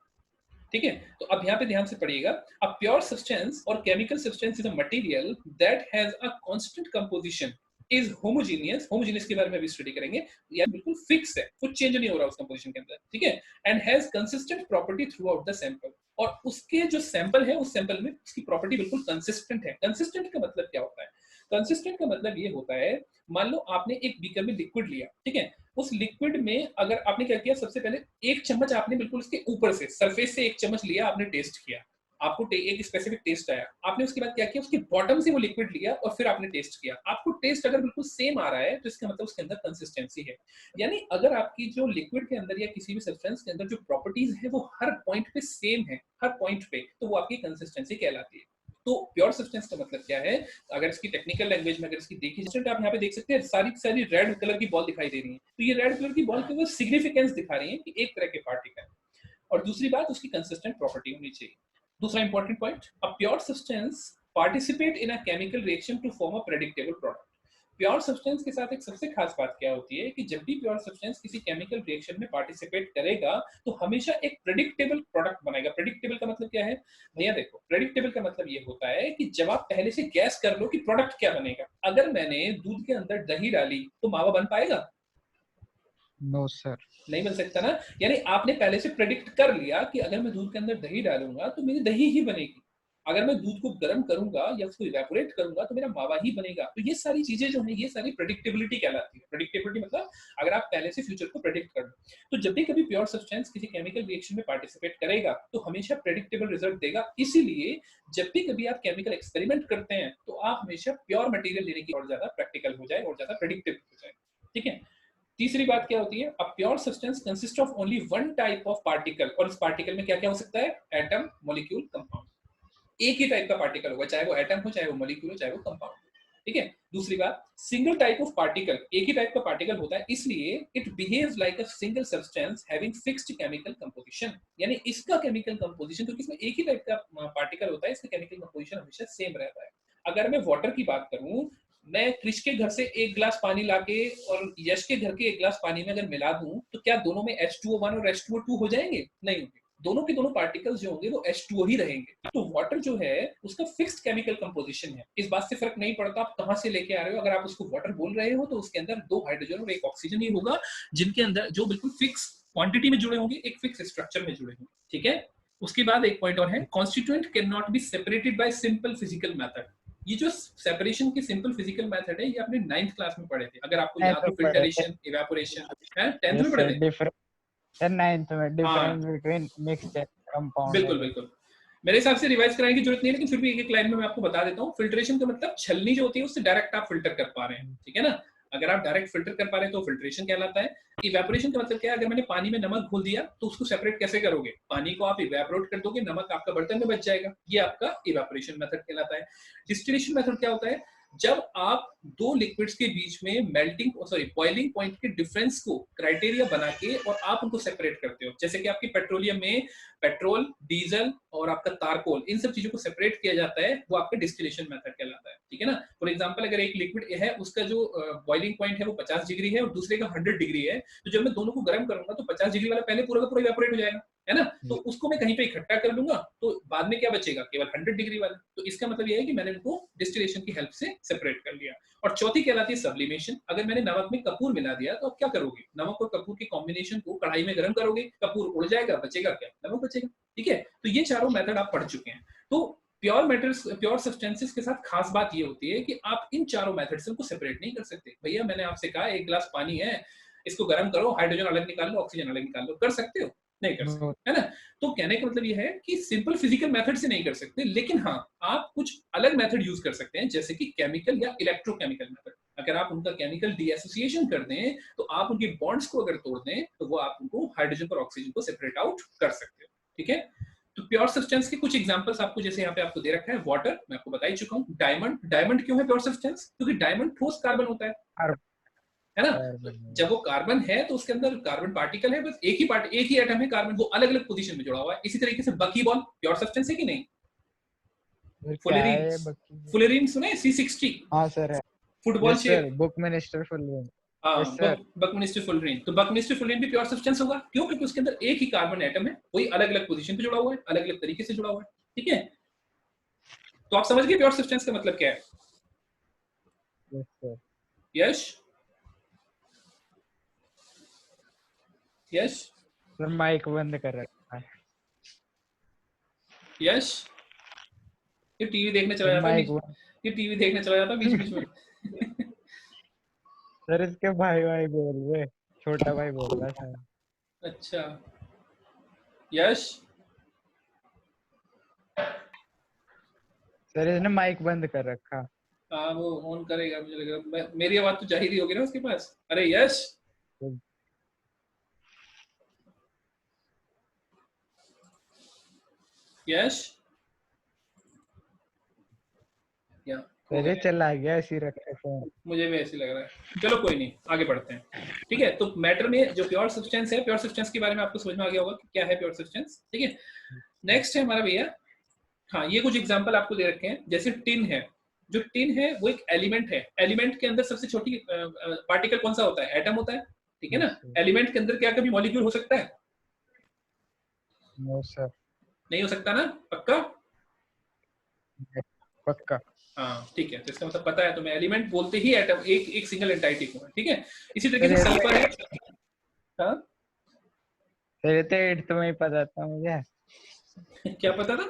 [SPEAKER 1] ठीक है। तो अब यहाँ पे ध्यान से पढ़िएगा। अ प्योर सब्सटेंस और chemical substance is a material that has a constant composition, is homogeneous. Homogeneous के बारे में भी स्टडी करेंगे, यार बिल्कुल फिक्स है, कुछ चेंज नहीं हो रहा उस कंपोजिशन के अंदर, ठीक है। And has consistent property through out the sample, और उसके जो सैंपल है उस सैंपल में उसकी प्रॉपर्टी बिल्कुल कंसिस्टेंट है। कंसिस्टेंट का मतलब क्या होता है? कंसिस्टेंट का मतलब ये होता है, मान लो आपने एक बीकर में लिक्विड लिया, ठीक है। उस लिक्विड में अगर आपने क्या किया, सबसे पहले एक चम्मच आपने बिल्कुल उसके ऊपर से सरफेस से एक चम्मच लिया, आपने टेस्ट किया, आपको एक स्पेसिफिक टेस्ट आया। आपने उसके बाद क्या किया, उसके बॉटम से वो लिक्विड लिया और फिर आपने टेस्ट किया। आपको टेस्ट अगर बिल्कुल सेम आ रहा है तो इसका मतलब उसके अंदर कंसिस्टेंसी है। यानी अगर आपकी जो लिक्विड के अंदर या किसी भी सब्सटेंस के अंदर जो प्रॉपर्टीज है वो हर पॉइंट पे सेम है, हर पॉइंट पे, तो वो आपकी कंसिस्टेंसी कहलाती है। तो प्योर सब्सटेंस का मतलब क्या है? अगर इसकी टेक्निकल लैंग्वेज में अगर इसकी देखी जाए, आप यहाँ पे देख सकते हैं सारी सारी रेड कलर की बॉल दिखाई दे रही है। तो ये रेड कलर की बॉल केवल सिग्निफिकेंस दिखा रही है कि एक तरह के पार्टिकल, और दूसरी बात उसकी कंसिस्टेंट प्रॉपर्टी होनी चाहिए। दूसरा important point, a pure substance participate in a chemical reaction to form a predictable product. Pure substance के साथ एक सबसे खास बात क्या होती है कि जब भी प्योर सब्सटेंस किसी केमिकल रिएक्शन में पार्टिसिपेट करेगा तो हमेशा एक प्रेडिक्टेबल प्रोडक्ट बनेगा। प्रेडिक्टेबल का मतलब क्या है भैया? देखो प्रेडिक्टेबल का मतलब ये होता है कि जब आप पहले से गैस कर लो कि प्रोडक्ट क्या बनेगा। अगर मैंने दूध के अंदर दही डाली तो मावा बन पाएगा?
[SPEAKER 2] No sir.
[SPEAKER 1] नहीं बन सकता ना। यानी आपने पहले से प्रेडिक्ट कर लिया कि अगर मैं दूध के अंदर दही डालूंगा तो मेरी दही ही बनेगी, अगर मैं दूध को गर्म करूंगा या उसको इवेपोरेट करूंगा तो मेरा मावा ही बनेगा। तो ये सारी चीजें जो है ये सारी प्रेडिक्टेबिलिटी कहलाती है। प्रेडिक्टेबिलिटी मतलब अगर आप पहले से फ्यूचर को प्रेडिक्ट कर लो, तो जब भी कभी प्योर सब्सटेंस किसी केमिकल रिएक्शन में पार्टिसिपेट करेगा तो हमेशा प्रेडिक्टेबल रिजल्ट देगा। इसीलिए जब भी कभी आप केमिकल एक्सपेरिमेंट करते हैं तो आप हमेशा प्योर मटेरियल लेने की और ज्यादा प्रैक्टिकल हो जाए और ज्यादा प्रेडिक्टेबल हो जाए। ठीक है। तीसरी बात क्या होती है, अ pure substance consist of only one type of particle, और इस पार्टिकल में क्या क्या हो सकता है, एटम, मॉलिक्यूल, कंपाउंड। एक ही टाइप का पार्टिकल होगा, चाहे वो एटम हो, चाहे वो मॉलिक्यूल हो, चाहे वो कंपाउंड। ठीक है। दूसरी बात, सिंगल टाइप ऑफ पार्टिकल, एक ही टाइप का पार्टिकल होता है, इसलिए it behaves like a single substance having fixed chemical composition. यानी इसका केमिकल कंपोजिशन, क्योंकि इसमें एक ही टाइप का पार्टिकल होता है, इसका केमिकल कंपोजिशन हमेशा सेम रहता है। अगर मैं वाटर की बात करूं, मैं क्रिश के घर से एक गिलास पानी लाके और यश के घर के एक गिलास पानी में अगर मिला दूं तो क्या दोनों में H2O1 और H2O2 हो जाएंगे? नहीं होंगे। दोनों के दोनों पार्टिकल्स जो होंगे वो H2O ही रहेंगे। तो वाटर जो है उसका फिक्स्ड केमिकल कंपोजिशन है। इस बात से फर्क नहीं पड़ता आप कहां से लेके आ रहे हो, अगर आप उसको वाटर बोल रहे हो तो उसके अंदर 2 हाइड्रोजन और 1 ऑक्सीजन ही होगा, जिनके अंदर जो बिल्कुल फिक्स क्वांटिटी में जुड़े होंगे, एक फिक्स स्ट्रक्चर में जुड़े होंगे। ठीक है। उसके बाद एक पॉइंट और है, constituent can not be separated by simple physical method. ये जो सेपरेशन की सिंपल फिजिकल मेथड है ये आपने 9th क्लास में पढ़े थे, अगर आपको याद हो, फिल्टरेशन, इवेपोरेशन, है 10th में पढ़े थे।
[SPEAKER 2] डिफरेंट सर, 9th में
[SPEAKER 1] हाँ
[SPEAKER 2] डिफरेंस बिटवीन मिक्सचर कंपाउंड
[SPEAKER 1] बिल्कुल
[SPEAKER 2] और
[SPEAKER 1] बिल्कुल। मेरे हिसाब से रिवाइज कराने की जरूरत नहीं है, लेकिन फिर भी एक एक लाइन में मैं आपको बता देता हूँ। फिल्ट्रेशन का मतलब छलनी जो होती है उससे डायरेक्ट आप फिल्टर कर पा रहे हैं। ठीक है ना। अगर आप डायरेक्ट फिल्टर कर पा रहे हैं तो फिल्ट्रेशन कहलाता है। इवेपोरेशन का मतलब क्या है, अगर मैंने पानी में नमक घोल दिया तो उसको सेपरेट कैसे करोगे, पानी को आप इवेपोरेट कर दोगे, नमक आपका बर्तन में बच जाएगा, ये आपका इवेपोरेशन मेथड कहलाता है। डिस्टिलेशन मेथड क्या होता है, जब आप दो लिक्विड्स के बीच में मेल्टिंग सॉरी बॉइलिंग पॉइंट के डिफरेंस को क्राइटेरिया बना के और आप उनको सेपरेट करते हो, जैसे कि आपकी पेट्रोलियम में पेट्रोल, डीजल और आपका तारकोल, इन सब चीजों को सेपरेट किया जाता है, वो आपका डिस्टिलेशन मेथड कहलाता है। ठीक है ना। फॉर एग्जांपल अगर एक लिक्विड है उसका जो बॉइलिंग पॉइंट है वो 50 डिग्री है और दूसरे का 100 डिग्री है, तो जब मैं दोनों को गर्म करूंगा तो 50 डिग्री वाला पहले पूरा का पूरा इवेपोरेट हो जाएगा, है ना। तो उसको मैं कहीं पे इकट्ठा कर लूंगा तो बाद में क्या बचेगा, केवल 100 डिग्री वाला। तो इसका मतलब यह है कि मैंने इनको डिस्टिलेशन की हेल्प से सेपरेट कर लिया। और चौथी कहलाती है सब्लिमेशन। अगर मैंने नमक में कपूर मिला दिया तो आप क्या करोगे, नमक और कपूर के कॉम्बिनेशन को कढ़ाई में गर्म करोगे, कपूर उड़ जाएगा, बचेगा क्या, नमक बचेगा। ठीक है। तो ये चारों मेथड आप पढ़ चुके हैं। तो प्योर मेटल्स, प्योर सब्सटेंसेस के साथ खास बात ये होती है कि आप इन चारों मेथड से उनको सेपरेट नहीं कर सकते। भैया मैंने आपसे कहा एक गिलास पानी है, इसको गर्म करो, हाइड्रोजन अलग निकाल लो, ऑक्सीजन अलग निकाल लो, कर सकते हो? नहीं कर सकते, है ना। तो कहने का मतलब ये है कि सिंपल फिजिकल मेथड से नहीं कर सकते, लेकिन हाँ आप कुछ अलग मेथड यूज कर सकते हैं, जैसे कि केमिकल या इलेक्ट्रोकेमिकल मेथड। अगर आप उनका केमिकल डीएसोसिएशन कर दें तो आप उनके बॉन्ड्स को अगर तोड़ दें तो वो आप उनको हाइड्रोजन और ऑक्सीजन को सेपरेट आउट कर सकते हो। ठीक है। तो प्योर सब्सटेंस के कुछ एग्जांपल्स आपको जैसे यहाँ पे आपको दे रखा है, वाटर मैं आपको बता ही चुका हूँ। डायमंड, डायमंड क्यों है प्योर सब्सटेंस, क्योंकि डायमंड ठोस कार्बन होता है ना। जब वो कार्बन है तो उसके अंदर कार्बन पार्टिकल है, बस एक ही एटम है कार्बन, वो अलग अलग पोजीशन में जुड़ा हुआ है। इसी तरीके से बकीबॉल प्योर सब्सटेंस है कि नहीं। फुलेरीन, फुलेरीन सुने, C60।
[SPEAKER 2] हाँ सर है।
[SPEAKER 1] Football shape,
[SPEAKER 2] Buckminster fullerene.
[SPEAKER 1] हाँ
[SPEAKER 2] यस सर।
[SPEAKER 1] बकमिनिस्टर फुलेरीन। तो बकमिनिस्टर फुलेरीन भी प्योर सब्सटेंस होगा, क्यों, क्योंकि उसके अंदर एक ही कार्बन एटम है, वही अलग अलग पोजीशन पे जुड़ा हुआ है, अलग अलग तरीके से जुड़ा हुआ है। ठीक है। तो आप समझ गए प्योर सब्सटेंस का मतलब क्या है।
[SPEAKER 2] Yes sir.
[SPEAKER 1] Yes, yes,
[SPEAKER 2] sir mike बंद कर रखा है।
[SPEAKER 1] यश, ये टीवी देखने चला जाता है, ये टीवी देखने चला जाता है बीच बीच में।
[SPEAKER 2] सर इसके भाई भाई बोल रहे, छोटा भाई बोल रहा है।
[SPEAKER 1] अच्छा यश,
[SPEAKER 2] सर इसने माइक बंद कर रखा।
[SPEAKER 1] हाँ वो ऑन करेगा मुझे लग रहा है, मेरी आवाज तो जा ही रही होगी ना उसके पास। अरे यश, यश,
[SPEAKER 2] अरे चला गया, ऐसी रखा फोन।
[SPEAKER 1] मुझे भी ऐसे लग रहा है। चलो कोई नहीं, आगे बढ़ते हैं। ठीक है। तो मैटर में जो प्योर सब्सटेंस है, प्योर सब्सटेंस के बारे में आपको समझ में आ गया होगा कि क्या है प्योर सब्सटेंस। ठीक है। नेक्स्ट है हमारा भैया, हाँ ये कुछ एग्जांपल आपको दे रखे हैं, जैसे टिन है। जो टिन है वो एक एलिमेंट है। एलिमेंट के अंदर सबसे छोटी पार्टिकल कौन सा होता है, एटम होता है। ठीक है ना। एलिमेंट के अंदर क्या कभी मॉलिक्यूल हो सकता है?
[SPEAKER 2] No sir.
[SPEAKER 1] नहीं हो सकता ना, पक्का?
[SPEAKER 2] पक्का।
[SPEAKER 1] हाँ ठीक है। तो इसका मतलब पता है तुम्हें, एलिमेंट बोलते ही एटम, एक एक सिंगल एंटाइटी को है। ठीक है। इसी तरीके से सल्फर है, हाँ
[SPEAKER 2] तेरे तो 8th में ही पता था मुझे
[SPEAKER 1] क्या पता था?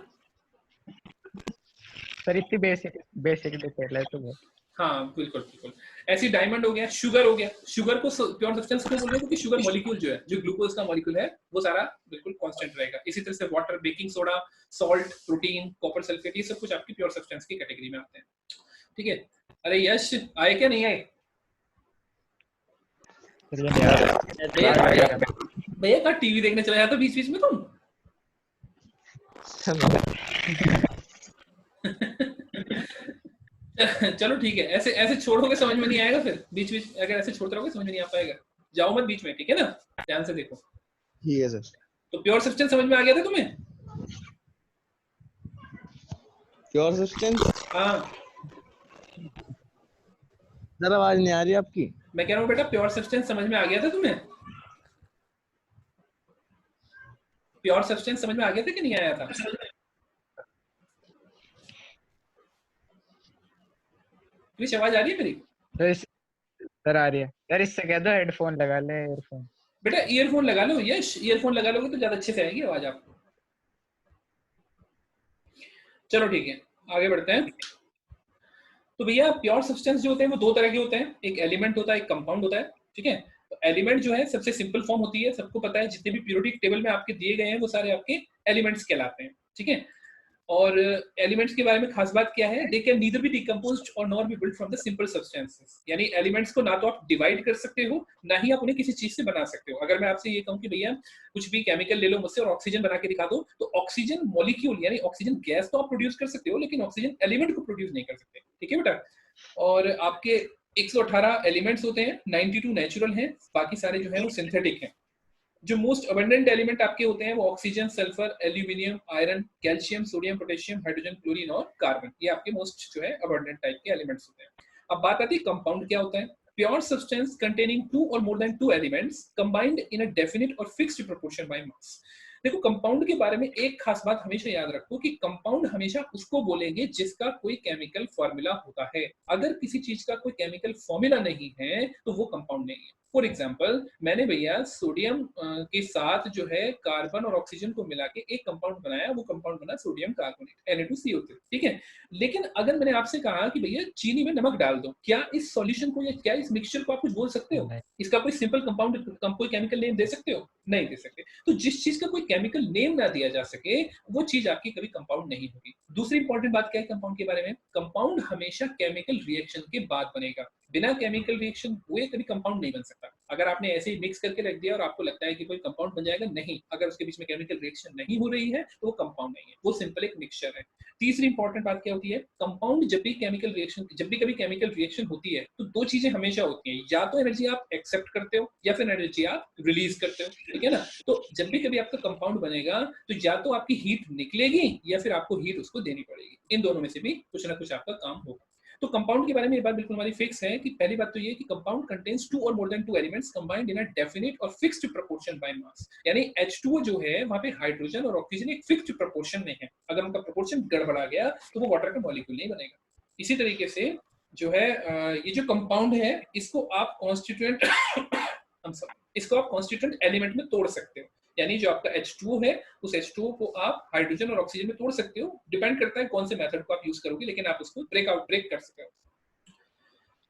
[SPEAKER 2] सर, इतनी बेसिक बेसिक डिटेल है तो बहुत।
[SPEAKER 1] हाँ बिल्कुल बिल्कुल। ऐसी डायमंड हो गया, शुगर हो गया। शुगर को प्योर सब्सटेंस क्यों बोल रहे हैं? क्योंकि शुगर मॉलिक्यूल जो है, जो ग्लूकोज का मॉलिक्यूल है, वो सारा बिल्कुल कांस्टेंट रहेगा। इसी तरह से water, baking soda, salt, protein, copper sulphate, ये सब कुछ आपकी प्योर सब्सटेंस की कैटेगरी में आते हैं। ठीक है। अरे यश, आए क्या नहीं आए?
[SPEAKER 2] फिर ये नहीं आ रहा।
[SPEAKER 1] भैया
[SPEAKER 2] आ
[SPEAKER 1] भैया
[SPEAKER 2] गया।
[SPEAKER 1] भैया कहाँ टीवी देखने चला जाता बीच बीच में तुम? चलो ठीक है, ऐसे ऐसे छोड़ोगे समझ में नहीं आएगा, फिर बीच बीच अगर ऐसे छोड़ते रहोगे समझ में नहीं आ पाएगा। जाओ मत बीच में, ठीक है ना? ध्यान से देखो।
[SPEAKER 3] ठीक है सर।
[SPEAKER 1] तो प्योर सब्सटेंस समझ में आ गया था तुम्हें?
[SPEAKER 3] Pure substance.
[SPEAKER 1] हाँ,
[SPEAKER 3] सर आवाज नहीं आ रही आपकी।
[SPEAKER 1] मैं कह रहा हूँ बेटा, प्योर सब्सटेंस समझ में आ गया था तुम्हें? प्योर सब्सटेंस समझ में आ गया था कि नहीं आया था? कृष, आवाज आ रही है मेरी?
[SPEAKER 2] तो इस सर आ रही है यार, इससे कह दो हेडफोन लगा ले, ईयरफोन।
[SPEAKER 1] बेटा ईयरफोन लगा लो। यश, ईयरफोन लगा लोगे तो ज्यादा अच्छे से आएगी आवाज आपको। चलो ठीक है, आगे बढ़ते हैं। तो भैया प्योर सब्सटेंस जो होते हैं वो दो तरह के होते हैं, एक एलिमेंट होता है, एक कंपाउंड होता है। ठीक है। तो एलिमेंट जो है सबसे सिंपल फॉर्म होती है, सबको पता है, जितने भी पीरियोडिक टेबल में आपके दिए गए हैं वो सारे आपके एलिमेंट्स कहलाते हैं। ठीक है। और एलिमेंट्स के बारे में खास बात क्या है? They can neither be decomposed और nor be built from the simple substances. यानी एलिमेंट्स को ना तो आप डिवाइड कर सकते हो, ना ही आप उन्हें किसी चीज से बना सकते हो। अगर मैं आपसे ये कहूं कि भैया कुछ भी केमिकल ले लो मुझसे और ऑक्सीजन बना के दिखा दो, तो ऑक्सीजन मॉलिक्यूल यानी ऑक्सीजन गैस तो आप प्रोड्यूस कर सकते हो, लेकिन ऑक्सीजन एलिमेंट को प्रोड्यूस नहीं कर सकते। ठीक है बेटा? और आपके 118 एलिमेंट्स होते हैं, 92 नेचुरल हैं, बाकी सारे जो है वो सिंथेटिक हैं। जो मोस्ट अबंडेंट एलिमेंट आपके होते हैं वो oxygen, sulphur, aluminium, iron, calcium, sodium, potassium, hydrogen, chlorine और कार्बन। ये आपके मोस्ट जो है अबंडेंट टाइप के एलिमेंट्स होते हैं। अब बात आती है कंपाउंड क्या होता है। प्योर सब्सटेंस कंटेनिंग टू और more than two elements combined इन अ डेफिनिट और फिक्स्ड प्रोपोर्शन बाय मास। देखो, कंपाउंड के बारे में एक खास बात हमेशा याद रखो कि कंपाउंड हमेशा उसको बोलेंगे जिसका कोई केमिकल फॉर्मूला होता है। अगर किसी चीज का कोई केमिकल फॉर्मूला नहीं है तो वो कंपाउंड नहीं है। फॉर एग्जाम्पल, मैंने भैया सोडियम के साथ जो है कार्बन और ऑक्सीजन को मिला के एक कंपाउंड बनाया, वो कंपाउंड बना सोडियम कार्बोनेट, Na2CO3। ठीक है। लेकिन अगर मैंने आपसे कहा कि भैया चीनी में नमक डाल दो, क्या इस सॉल्यूशन को या क्या इस मिक्सचर को आप कुछ बोल सकते हो? इसका कोई सिंपल कंपाउंड, कोई केमिकल नेम दे सकते हो? नहीं दे सकते। तो जिस चीज का कोई केमिकल नेम ना दिया जा सके, वो चीज आपकी कभी कंपाउंड नहीं होगी। दूसरी इंपॉर्टेंट बात क्या है कंपाउंड के बारे में? कंपाउंड हमेशा केमिकल रिएक्शन के बाद बनेगा। बिना केमिकल रिएक्शन हुए कभी कंपाउंड नहीं बन सकता। अगर आपने ऐसे ही मिक्स करके रख दिया और आपको लगता है कि कोई कंपाउंड बन जाएगा, नहीं। अगर उसके बीच में केमिकल रिएक्शन नहीं हो रही है तो वो कंपाउंड नहीं है, वो सिंपल एक मिक्सचर है। तीसरी इंपॉर्टेंट बात क्या होती है? कंपाउंड जब भी कभी केमिकल रिएक्शन होती है तो दो चीजें हमेशा होती हैं, या तो एनर्जी आप एक्सेप्ट करते हो या फिर एनर्जी आप रिलीज करते हो। ठीक है ना? तो जब भी कभी आपका कंपाउंड बनेगा तो या तो आपकी हीट निकलेगी या फिर आपको हीट उसको देनी पड़ेगी। इन दोनों में से भी कुछ ना कुछ आपका काम होगा। तो कंपाउंड के बारे में ये बात बिल्कुल हमारी फिक्स है कि पहली बात तो ये कि कंपाउंड कंटेन्स टू और more than two elements combined इन अ डेफिनिट और फिक्स्ड प्रोपोर्शन बाय मास। यानी H2O जो है वहां पे हाइड्रोजन और ऑक्सीजन एक फिक्स्ड प्रोपोर्शन में है। अगर उनका प्रोपोर्शन गड़बड़ा गया तो वो वाटर का मॉलिक्यूल नहीं बनेगा। इसी तरीके से जो है ये जो कंपाउंड है इसको आप कॉन्स्टिट्यूएंट इसको आप कॉन्स्टिट्यूएंट एलिमेंट में तोड़ सकते हो। यानी जो आपका H2O है उस H2O को आप हाइड्रोजन और ऑक्सीजन में तोड़ सकते हो। डिपेंड करता है कौन से मेथड को आप यूज करोगे, लेकिन आप उसको ब्रेक कर सकते हो।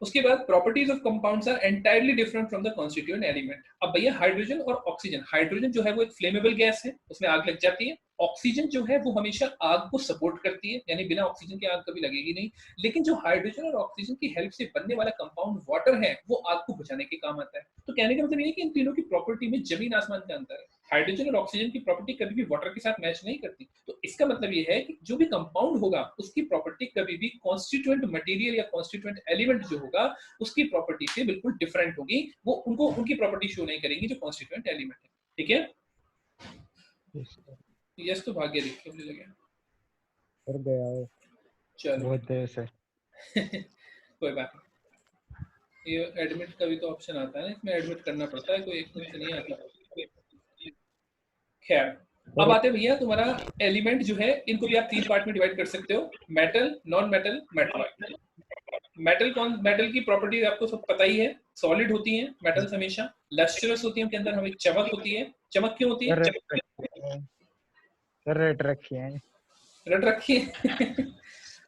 [SPEAKER 1] उसके बाद properties of compounds are entirely different from the constituent element. अब भैया हाइड्रोजन और ऑक्सीजन, हाइड्रोजन जो है वो एक फ्लेमेबल गैस है, उसमें आग लग जाती है। ऑक्सीजन जो है वो हमेशा आग को सपोर्ट करती है, यानी बिना ऑक्सीजन के आग कभी लगेगी नहीं। लेकिन जो हाइड्रोजन और ऑक्सीजन की हेल्प से बनने वाला कंपाउंड वाटर है वो आग को बुझाने के काम आता है। तो कहने का मतलब ये है कि इन तीनों की प्रॉपर्टी में जमीन आसमान का अंतर है। हाइड्रोजन और ऑक्सीजन की प्रॉपर्टी कभी भी वाटर के साथ मैच नहीं करती। तो इसका मतलब ये है कि जो भी कंपाउंड होगा उसकी प्रॉपर्टी कभी भी कॉन्स्टिट्यूएंट मटेरियल या कॉन्स्टिट्यूएंट एलिमेंट जो होगा उसकी प्रॉपर्टी से बिल्कुल डिफरेंट होगी। वो उनको उनकी प्रॉपर्टी शो नहीं करेंगी जो कॉन्स्टिट्यूएंट एलिमेंट है। ठीक है? यस तो भाग्य दिखने लगे
[SPEAKER 2] कर गया वो
[SPEAKER 1] चलो
[SPEAKER 2] बहुत देर से।
[SPEAKER 1] कोई बात नहीं, ये एडमिट का भी तो ऑप्शन आता है ना, इसमें एडमिट करना पड़ता है, कोई एकदम से नहीं आता। खैर, अब आते हैं भैया तुम्हारा एलिमेंट जो है इनको भी आप तीन पार्ट में डिवाइड कर सकते हो, metal, non metal, metalloid. Metal की प्रॉपर्टी आपको सब पता ही है, सॉलिड होती हैं मेटल्स हमेशा, लस्ट्रस होती हैं, उनके अंदर हमें चमक होती है। चमक क्यों होती
[SPEAKER 2] सर
[SPEAKER 1] है?
[SPEAKER 2] रेट रखी है, सर रेट रखी है।
[SPEAKER 1] रट रखी है।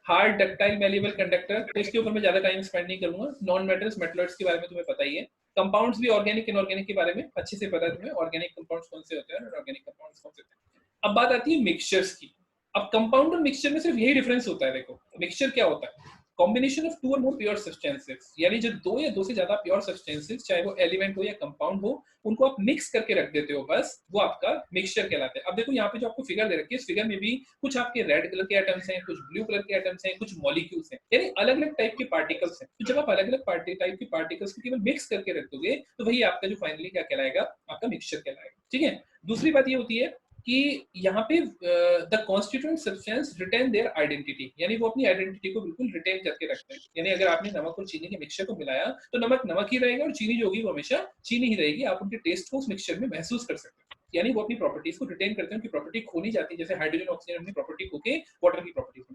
[SPEAKER 1] हार्ड, डक्टाइल, मेलेबल, कंडक्टर, तो इसके ऊपर मैं ज्यादा टाइम स्पेंड नहीं करूंगा। नॉन मेटल्स, मेटलॉइड्स के बारे में तुम्हें पता ही है। कंपाउंड्स भी ऑर्गेनिक इनऑर्गेनिक के बारे में अच्छे से पता है तुम्हें, ऑर्गेनिक कंपाउंड्स कौन से होते हैं और ऑर्गेनिक कंपाउंड्स कौन से होते हैं। अब बात आती है मिक्सचर्स की। अब कंपाउंड और मिक्सचर में सिर्फ यही डिफरेंस होता है। देखो मिक्सचर क्या होता है, कॉम्बिनेशन ऑफ टू और मोर प्योर सब्सटेंसेस, यानी जो दो या दो से ज्यादा प्योर सब्सटेंसेस, चाहे वो एलिमेंट हो या कंपाउंड हो, उनको आप मिक्स करके रख देते हो, बस वो आपका मिक्सचर कहलाता है। अब देखो यहाँ पे जो आपको फिगर दे रखी है, इस फिगर में भी कुछ आपके रेड कलर के एटम्स हैं, कुछ ब्लू कलर के एटम्स हैं, कुछ मॉलिक्यूल्स हैं, यानी अलग अलग टाइप के पार्टिकल्स हैं। तो जब आप अलग अलग टाइप के पार्टिकल्स को केवल मिक्स करके रख दोगे तो वही आपका जो फाइनली क्या कहलाएगा, आपका मिक्सचर कहलाएगा। ठीक है, दूसरी बात ये होती है कि यहाँ पे the constituent substance retain their identity, यानी वो अपनी आइडेंटिटी को बिल्कुल रिटेन करके रखते हैं। यानी अगर आपने नमक और चीनी के मिक्सचर को मिलाया तो नमक नमक ही रहेगा और चीनी जो होगी वो हमेशा चीनी ही रहेगी। आप उनके टेस्ट को उस मिक्सचर में महसूस कर सकते हैं, यानी वो अपनी प्रॉपर्टीज को रिटेन करते हैं, उनकी प्रॉपर्टी खो नहीं जाती, जैसे हाइड्रोजन ऑक्सीजन अपनी प्रॉपर्टी खो के वाटर की प्रॉपर्टी खो।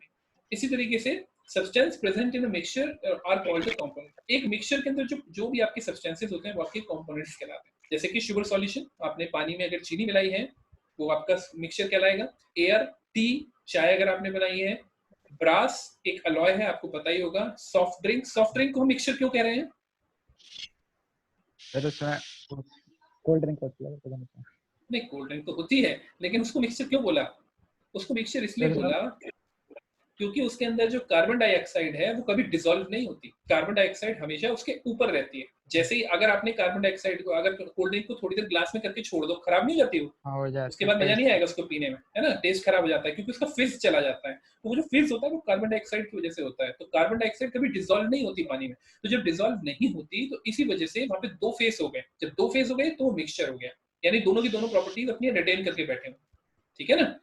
[SPEAKER 1] इसी तरीके से substance present in a mixture are called the component. एक मिक्सचर के अंदर जो भी आपके सब्सटेंसेस होते हैं वो आपके कंपोनेंट्स कहलाते हैं। जैसे कि शुगर सॉल्यूशन, आपने पानी में अगर चीनी मिलाई है वो आपका मिक्सचर कहलाएगा। एयर, टी, चाय अगर आपने बनाई है, ब्रास एक अलॉय है, आपको पता ही होगा। सॉफ्ट ड्रिंक को हम मिक्सचर क्यों कह रहे हैं?
[SPEAKER 2] सर उसमें कोल्ड ड्रिंक होती है, पता नहीं।
[SPEAKER 1] नहीं, कोल्ड ड्रिंक तो होती है, लेकिन उसको मिक्सचर क्यों बोला? उसको मिक्सचर इसलिए
[SPEAKER 2] सर उसमें
[SPEAKER 1] बोला क्योंकि उसके अंदर जो कार्बन डाइऑक्साइड है वो कभी डिसॉल्व नहीं होती। कार्बन डाइऑक्साइड हमेशा उसके ऊपर रहती है। जैसे ही अगर आपने कार्बन डाइऑक्साइड को, अगर कोल्ड ड्रिंक को थोड़ी देर ग्लास में करके छोड़ दो, खराब नहीं हो जाती वो?
[SPEAKER 2] हाँ हो
[SPEAKER 1] उसके
[SPEAKER 2] जाता
[SPEAKER 1] बाद मजा
[SPEAKER 2] है।
[SPEAKER 1] नहीं आएगा उसको पीने में, है ना, टेस्ट खराब हो जाता है क्योंकि उसका फिज चला जाता है। तो वो जो फिज होता है वो कार्बन डाइऑक्साइड की वजह से होता है। तो कार्बन डाइऑक्साइड कभी डिसॉल्व नहीं होती पानी में। तो जब डिसॉल्व नहीं होती तो इसी वजह से वहां पे दो फेस हो गए। जब दो फेस हो गए तो वो मिक्सचर हो गया, यानी दोनों की दोनों प्रॉपर्टीज अपनी रिटेन करके बैठे हो। ठीक है ना,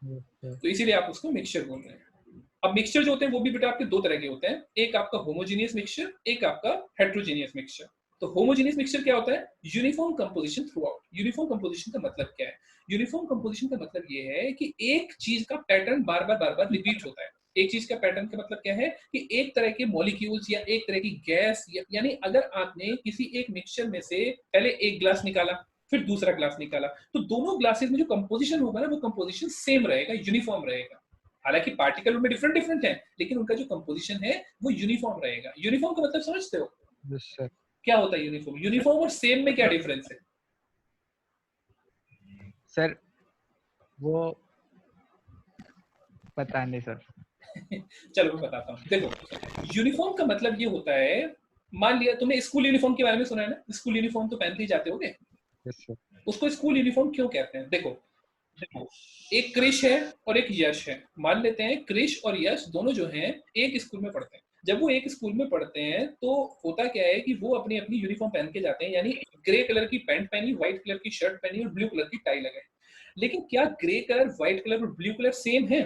[SPEAKER 1] तो इसीलिए आप उसको मिक्सचर बोल रहे हैं। अब मिक्सचर जो होते हैं वो भी बेटा आपके दो तरह के होते हैं, एक आपका होमोजेनियस मिक्सचर, एक आपका हेट्रोजेनियस मिक्सचर। तो होमोजेनियस मिक्सचर क्या होता है? Uniform composition through out. Uniform composition का मतलब क्या है? यूनिफॉर्म कंपोजिशन का मतलब ये है कि एक चीज का पैटर्न बार बार रिपीट होता है। एक चीज का पैटर्न का मतलब क्या है कि एक तरह के मॉलिक्यूल्स या एक तरह की गैस, यानी अगर आपने किसी एक मिक्सचर में से पहले एक ग्लास निकाला, फिर दूसरा ग्लास निकाला, तो दोनों ग्लासेस में जो कंपोजिशन होगा ना वो कंपोजिशन सेम रहेगा, यूनिफॉर्म रहेगा। हालांकि पार्टिकल उनमें डिफरेंट डिफरेंट है, लेकिन उनका जो कंपोजिशन है वो यूनिफॉर्म रहेगा। यूनिफॉर्म का मतलब समझते हो?
[SPEAKER 2] सर
[SPEAKER 1] क्या होता है यूनिफॉर्म? यूनिफॉर्म और सेम में क्या डिफरेंस है?
[SPEAKER 2] सर वो पता नहीं सर।
[SPEAKER 1] चलो मैं बताता हूँ। देखो यूनिफॉर्म का मतलब ये होता है, मान लिया तुमने स्कूल यूनिफॉर्म के बारे में सुना है ना, स्कूल यूनिफॉर्म तो पहनते ही जाते होगे। उसको स्कूल यूनिफॉर्म क्यों कहते हैं? देखो एक क्रिश है और एक यश है। मान लेते हैं क्रिश और यश दोनों जो हैं एक स्कूल में पढ़ते हैं। जब वो एक स्कूल में पढ़ते हैं तो होता क्या है कि वो अपनी अपनी यूनिफॉर्म पहन के जाते हैं, यानी ग्रे कलर की पैंट पहनी, व्हाइट कलर की शर्ट पहनी और ब्लू कलर की टाई लगाई। लेकिन क्या ग्रे कलर, व्हाइट कलर और ब्लू कलर सेम है?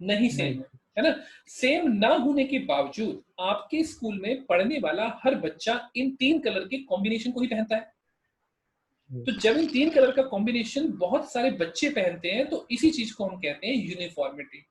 [SPEAKER 1] नहीं सेम है ना। सेम ना होने के बावजूद आपके स्कूल में पढ़ने वाला हर बच्चा इन तीन कलर के कॉम्बिनेशन को ही पहनता है। तो जब इन तीन कलर का कॉम्बिनेशन बहुत सारे बच्चे पहनते हैं तो इसी चीज को हम कहते हैं यूनिफॉर्मिटी।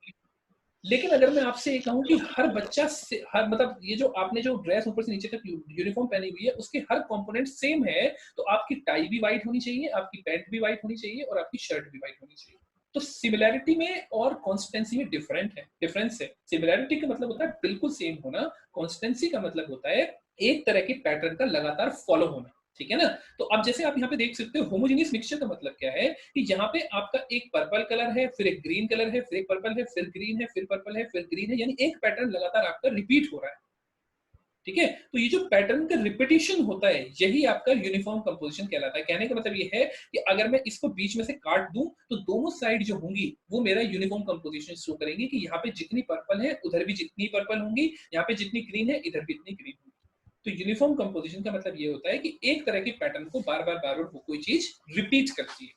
[SPEAKER 1] लेकिन अगर मैं आपसे ये कहूं कि हर बच्चा हर मतलब ये जो आपने जो ड्रेस ऊपर से नीचे तक यूनिफॉर्म पहनी हुई है उसके हर कंपोनेंट सेम है, तो आपकी टाई भी व्हाइट होनी चाहिए, आपकी पैंट भी व्हाइट होनी चाहिए और आपकी शर्ट भी व्हाइट होनी चाहिए। तो सिमिलैरिटी में और कॉन्स्टेंसी में डिफरेंस है। सिमिलैरिटी का मतलब होता है बिल्कुल सेम होना, कॉन्स्टेंसी का मतलब होता है एक तरह के पैटर्न का लगातार फॉलो होना। ठीक है ना। तो अब जैसे आप यहाँ पे देख सकते हो होमोजेनियस मिक्सचर का मतलब क्या है कि यहाँ पे आपका एक पर्पल कलर है, फिर एक ग्रीन कलर है, फिर एक पर्पल है, फिर ग्रीन है, फिर पर्पल है, फिर ग्रीन है, यानी एक पैटर्न लगातार आपका रिपीट हो रहा है। ठीक है, तो ये जो पैटर्न का रिपीटिशन होता है यही आपका यूनिफॉर्म कंपोजिशन कहलाता है। कहने का मतलब ये है कि अगर मैं इसको बीच में से काट दूं तो दोनों साइड जो होंगी वो मेरा यूनिफॉर्म कंपोजिशन शो करेंगे कि यहाँ पे जितनी पर्पल है उधर भी जितनी पर्पल होंगी, यहाँ पे जितनी ग्रीन है इधर भी इतनी ग्रीन होंगी। तो यूनिफॉर्म कंपोजिशन का मतलब ये होता है कि एक तरह के पैटर्न को बार बार कोई चीज रिपीट करती है।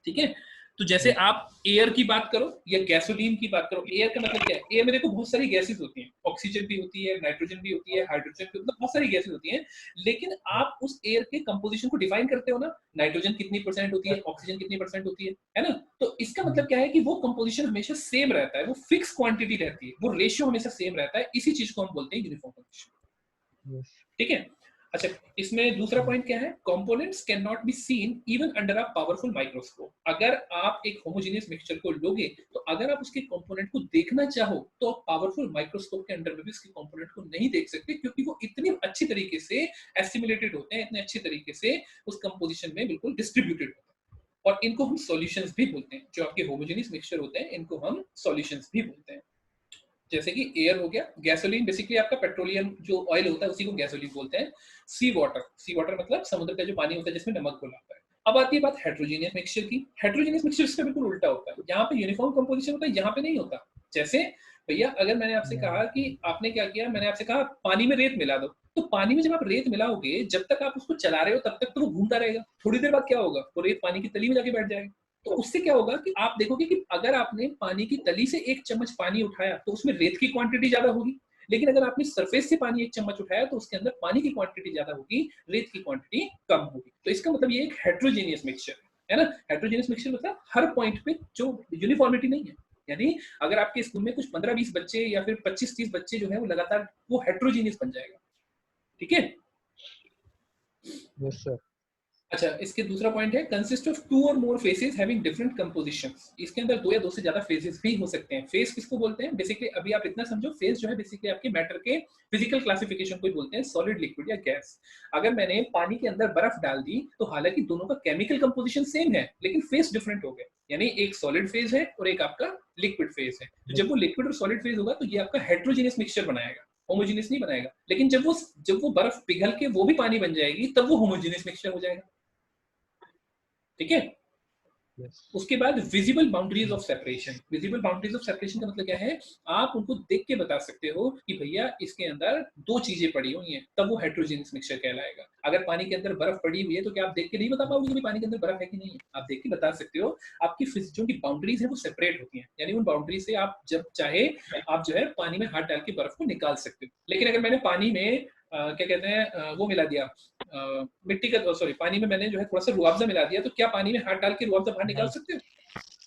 [SPEAKER 1] ठीक है, तो जैसे आप एयर की बात करो या गैसोलीन की बात करो, एयर का मतलब क्या है? एयर में देखो बहुत सारी गैसेस होती हैं, ऑक्सीजन भी होती है, नाइट्रोजन भी होती है, हाइड्रोजन भी, मतलब बहुत सारी गैसेस होती हैं। लेकिन आप उस एयर के कंपोजिशन को डिफाइन करते हो ना, नाइट्रोजन कितनी परसेंट होती है, ऑक्सीजन कितनी परसेंट होती है ना? तो इसका मतलब क्या है कि वो कंपोजिशन हमेशा सेम रहता है, वो फिक्स क्वांटिटी रहती है, वो रेशियो हमेशा सेम रहता है। इसी चीज को हम बोलते हैं यूनिफॉर्म कंपोजिशन। ठीक है। अच्छा, इसमें दूसरा पॉइंट क्या है? Components can not be seen even under a powerful microscope. अगर आप एक होमोजेनियस मिक्सचर को लोगे, तो अगर आप उसके कंपोनेंट को देखना चाहो तो आप पावरफुल माइक्रोस्कोप के अंडर में भी उसके कंपोनेंट को नहीं देख सकते, क्योंकि वो इतनी अच्छी तरीके से एस्टिमुलेटेड होते हैं, इतने अच्छे तरीके से उस कंपोजिशन में बिल्कुल डिस्ट्रीब्यूटेड होते हैं। और इनको हम सॉल्यूशंस भी बोलते हैं। जो आपके होमोजेनियस मिक्सचर होते हैं, इनको हम सॉल्यूशंस भी बोलते हैं। जैसे कि एयर हो गया, गैसोलीन बेसिकली आपका पेट्रोलियम जो ऑयल होता है उसी को गैसोलीन बोलते हैं। सी वाटर मतलब समुद्र का जो पानी होता है जिसमें नमक घुला होता है। अब आती है बात हेट्रोजीनियस मिक्सचर की। हेट्रोजीनियस मिक्सचर इसका बिल्कुल उल्टा होता है। यहाँ पे यूनिफॉर्म कंपोजिशन होता है, यहाँ पे नहीं होता। जैसे भैया अगर मैंने आपसे कहा कि आपने क्या किया, मैंने आपसे कहा पानी में रेत मिला दो, तो पानी में जब आप रेत मिलाओगे, जब तक आप उसको चला रहे हो तब तक तो वो घूमता रहेगा। थोड़ी देर बाद क्या होगा, वो रेत पानी की तली में जाके बैठ जाएगा। तो उससे क्या होगा कि आप देखोगे कि अगर आपने पानी की तली से 1 चम्मच पानी उठाया तो उसमें रेत की क्वांटिटी ज्यादा होगी, लेकिन अगर आपने सरफेस से पानी 1 चम्मच उठाया तो उसके अंदर पानी की क्वांटिटी ज्यादा होगी, रेत की क्वांटिटी कम होगी। तो इसका मतलब ये एक हेट्रोजेनियस मिक्सचर है ना। हेट्रोजेनियस मिक्सचर मतलब हर पॉइंट पे जो यूनिफॉर्मिटी नहीं है। यानी अगर आपके स्कूल में कुछ 15-20 बच्चे या फिर 25-30 बच्चे जो है वो लगातार वो हेट्रोजेनियस बन जाएगा। ठीक है।
[SPEAKER 2] Yes sir.
[SPEAKER 1] अच्छा, इसके दूसरा पॉइंट है कंसिस्ट ऑफ 2 और मोर फेसेस हैविंग डिफरेंट कंपोजिशंस। इसके अंदर 2 या 2 से ज्यादा फेसेस भी हो सकते हैं। फेस किसको बोलते हैं? बेसिकली अभी आप इतना समझो, फेस जो है बेसिकली आपके मैटर के फिजिकल क्लासिफिकेशन को बोलते हैं, सॉलिड, लिक्विड या गैस। अगर मैंने पानी के अंदर बर्फ डाल दी तो हालांकि दोनों का केमिकल कंपोजिशन सेम है, लेकिन फेस डिफरेंट हो गए। यानी एक सॉलिड फेज है और एक आपका लिक्विड फेज है। तो जब वो लिक्विड और सॉलिड फेज होगा तो ये आपका हेट्रोजेनियस मिक्सचर बनाएगा, होमोजेनियस नहीं बनाएगा। लेकिन जब वो बर्फ पिघल के वो भी पानी बन जाएगी, तब वो होमोजेनियस मिक्सचर हो जाएगा। ठीक है।
[SPEAKER 2] यस।
[SPEAKER 1] उसके बाद visible boundaries of separation. Visible boundaries of separation का मतलब क्या है? आप उनको देख के बता सकते हो कि भैया इसके अंदर 2 चीजें पड़ी हुई हैं, तब वो हेट्रोजेनियस मिक्सचर कहलाएगा। अगर पानी के अंदर बर्फ पड़ी हुई है तो क्या आप देख के नहीं बता पाओगे कि पानी के अंदर बर्फ है कि नहीं है? आप देख के बता सकते हो। आपकी जो की बाउंड्रीज है वो सेपरेट होती हैं, यानी उन बाउंड्रीज से आप जब चाहे आप जो है पानी में हाथ डाल के बर्फ को निकाल सकते हो। लेकिन अगर मैंने पानी में क्या कहते हैं वो मिला दिया, मिट्टी का, सॉरी, पानी में मैंने जो है थोड़ा सा रुआवजा मिला दिया, तो क्या पानी में हाथ डाल के रुआवजा बाहर निकाल सकते हो?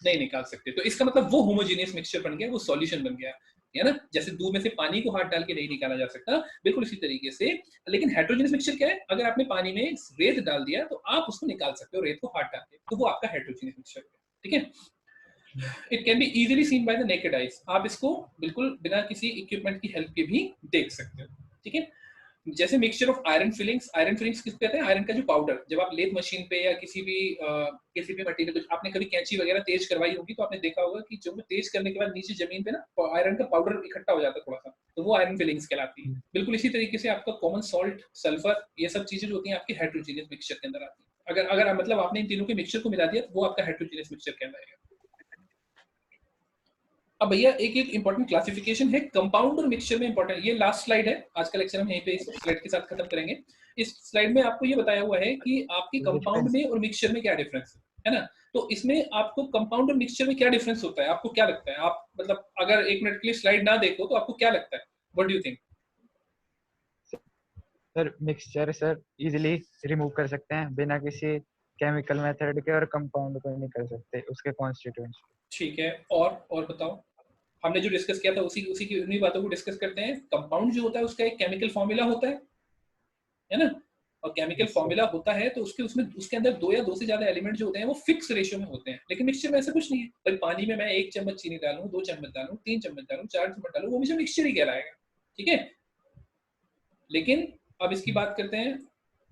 [SPEAKER 1] नहीं निकाल सकते। तो इसका मतलब वो होमोजेनियस मिक्सचर बन गया, वो सॉल्यूशन बन गया, है ना। जैसे दूध में से पानी को हाथ डाल के नहीं निकाला जा सकता, बिल्कुल इसी तरीके से। लेकिन हेट्रोजेनियस मिक्सचर क्या है? अगर आपने पानी में रेत डाल दिया तो आप उसको निकाल सकते हो, रेत को हाथ डाल के, तो वो आपका हेट्रोजेनियस मिक्सचर है। ठीक है। It can be easily seen by the naked eyes. आप इसको बिल्कुल बिना किसी इक्विपमेंट की हेल्प के भी देख सकते हो। ठीक है। जैसे mixture of iron filings. Iron filings किस कहते हैं? आयरन का जो पाउडर, जब आप लेथ मशीन पे या किसी भी मटेरियल, आपने कभी कैंची वगैरह तेज करवाई होगी तो आपने देखा होगा कि जो तेज करने के बाद नीचे जमीन पे ना आयरन का पाउडर इकट्ठा हो जाता है थोड़ा सा, तो वो आयरन फिलिंग्स कहलाती है। बिल्कुल इसी तरीके से आपका कॉमन सॉल्ट, सल्फर, ये सब चीजें जो होती हैं आपके हेट्रोजेनियस मिक्सचर के अंदर आती है। अगर अगर मतलब आपने इन तीनों के मिक्सचर को मिला दिया तो वो आपका हेट्रोजेनियस मिक्सचर कहलाएगा। अब भैया एक एक इंपॉर्टेंट क्लासिफिकेशन है कंपाउंड और मिक्सचर में। इंपॉर्टेंट, ये लास्ट स्लाइड है आज का लेक्चर, हम यहीं पे इस स्लाइड के साथ खत्म करेंगे। इस स्लाइड में आपको ये बताया हुआ है कि आपके कंपाउंड में और मिक्सचर में क्या डिफरेंस है ना। तो इसमें आपको कंपाउंड और मिक्सचर में क्या डिफरेंस होता है, आपको क्या लगता है? आप मतलब अगर 1 मिनट के लिए स्लाइड ना देखो तो आपको क्या लगता है? What do you think?
[SPEAKER 2] Sir mixture sir easily remove कर सकते हैं बिना किसी केमिकल मेथड के, और कंपाउंड को नहीं कर सकते उसके कॉन्स्टिट्यूएंट्स।
[SPEAKER 1] ठीक है। और बताओ, हमने जो डिस्कस किया था उसी उसी की उन्हीं बातों को डिस्कस करते हैं। कंपाउंड जो होता है उसका एक केमिकल फॉर्मूला होता है ना। और केमिकल फॉर्मूला होता है तो उसके अंदर 2 या 2 से ज्यादा एलिमेंट जो होते हैं वो फिक्स रेशियो में होते हैं। लेकिन मिक्सचर में ऐसा कुछ नहीं है। भाई पानी में मैं 1 चम्मच चीनी डालूं, 2 चम्मच डालूं, 3 चम्मच डालूं, 4 चम्मच डालूं, वो मुझे मिक्सचर ही कहलाएगा। ठीक है। लेकिन अब इसकी बात करते हैं,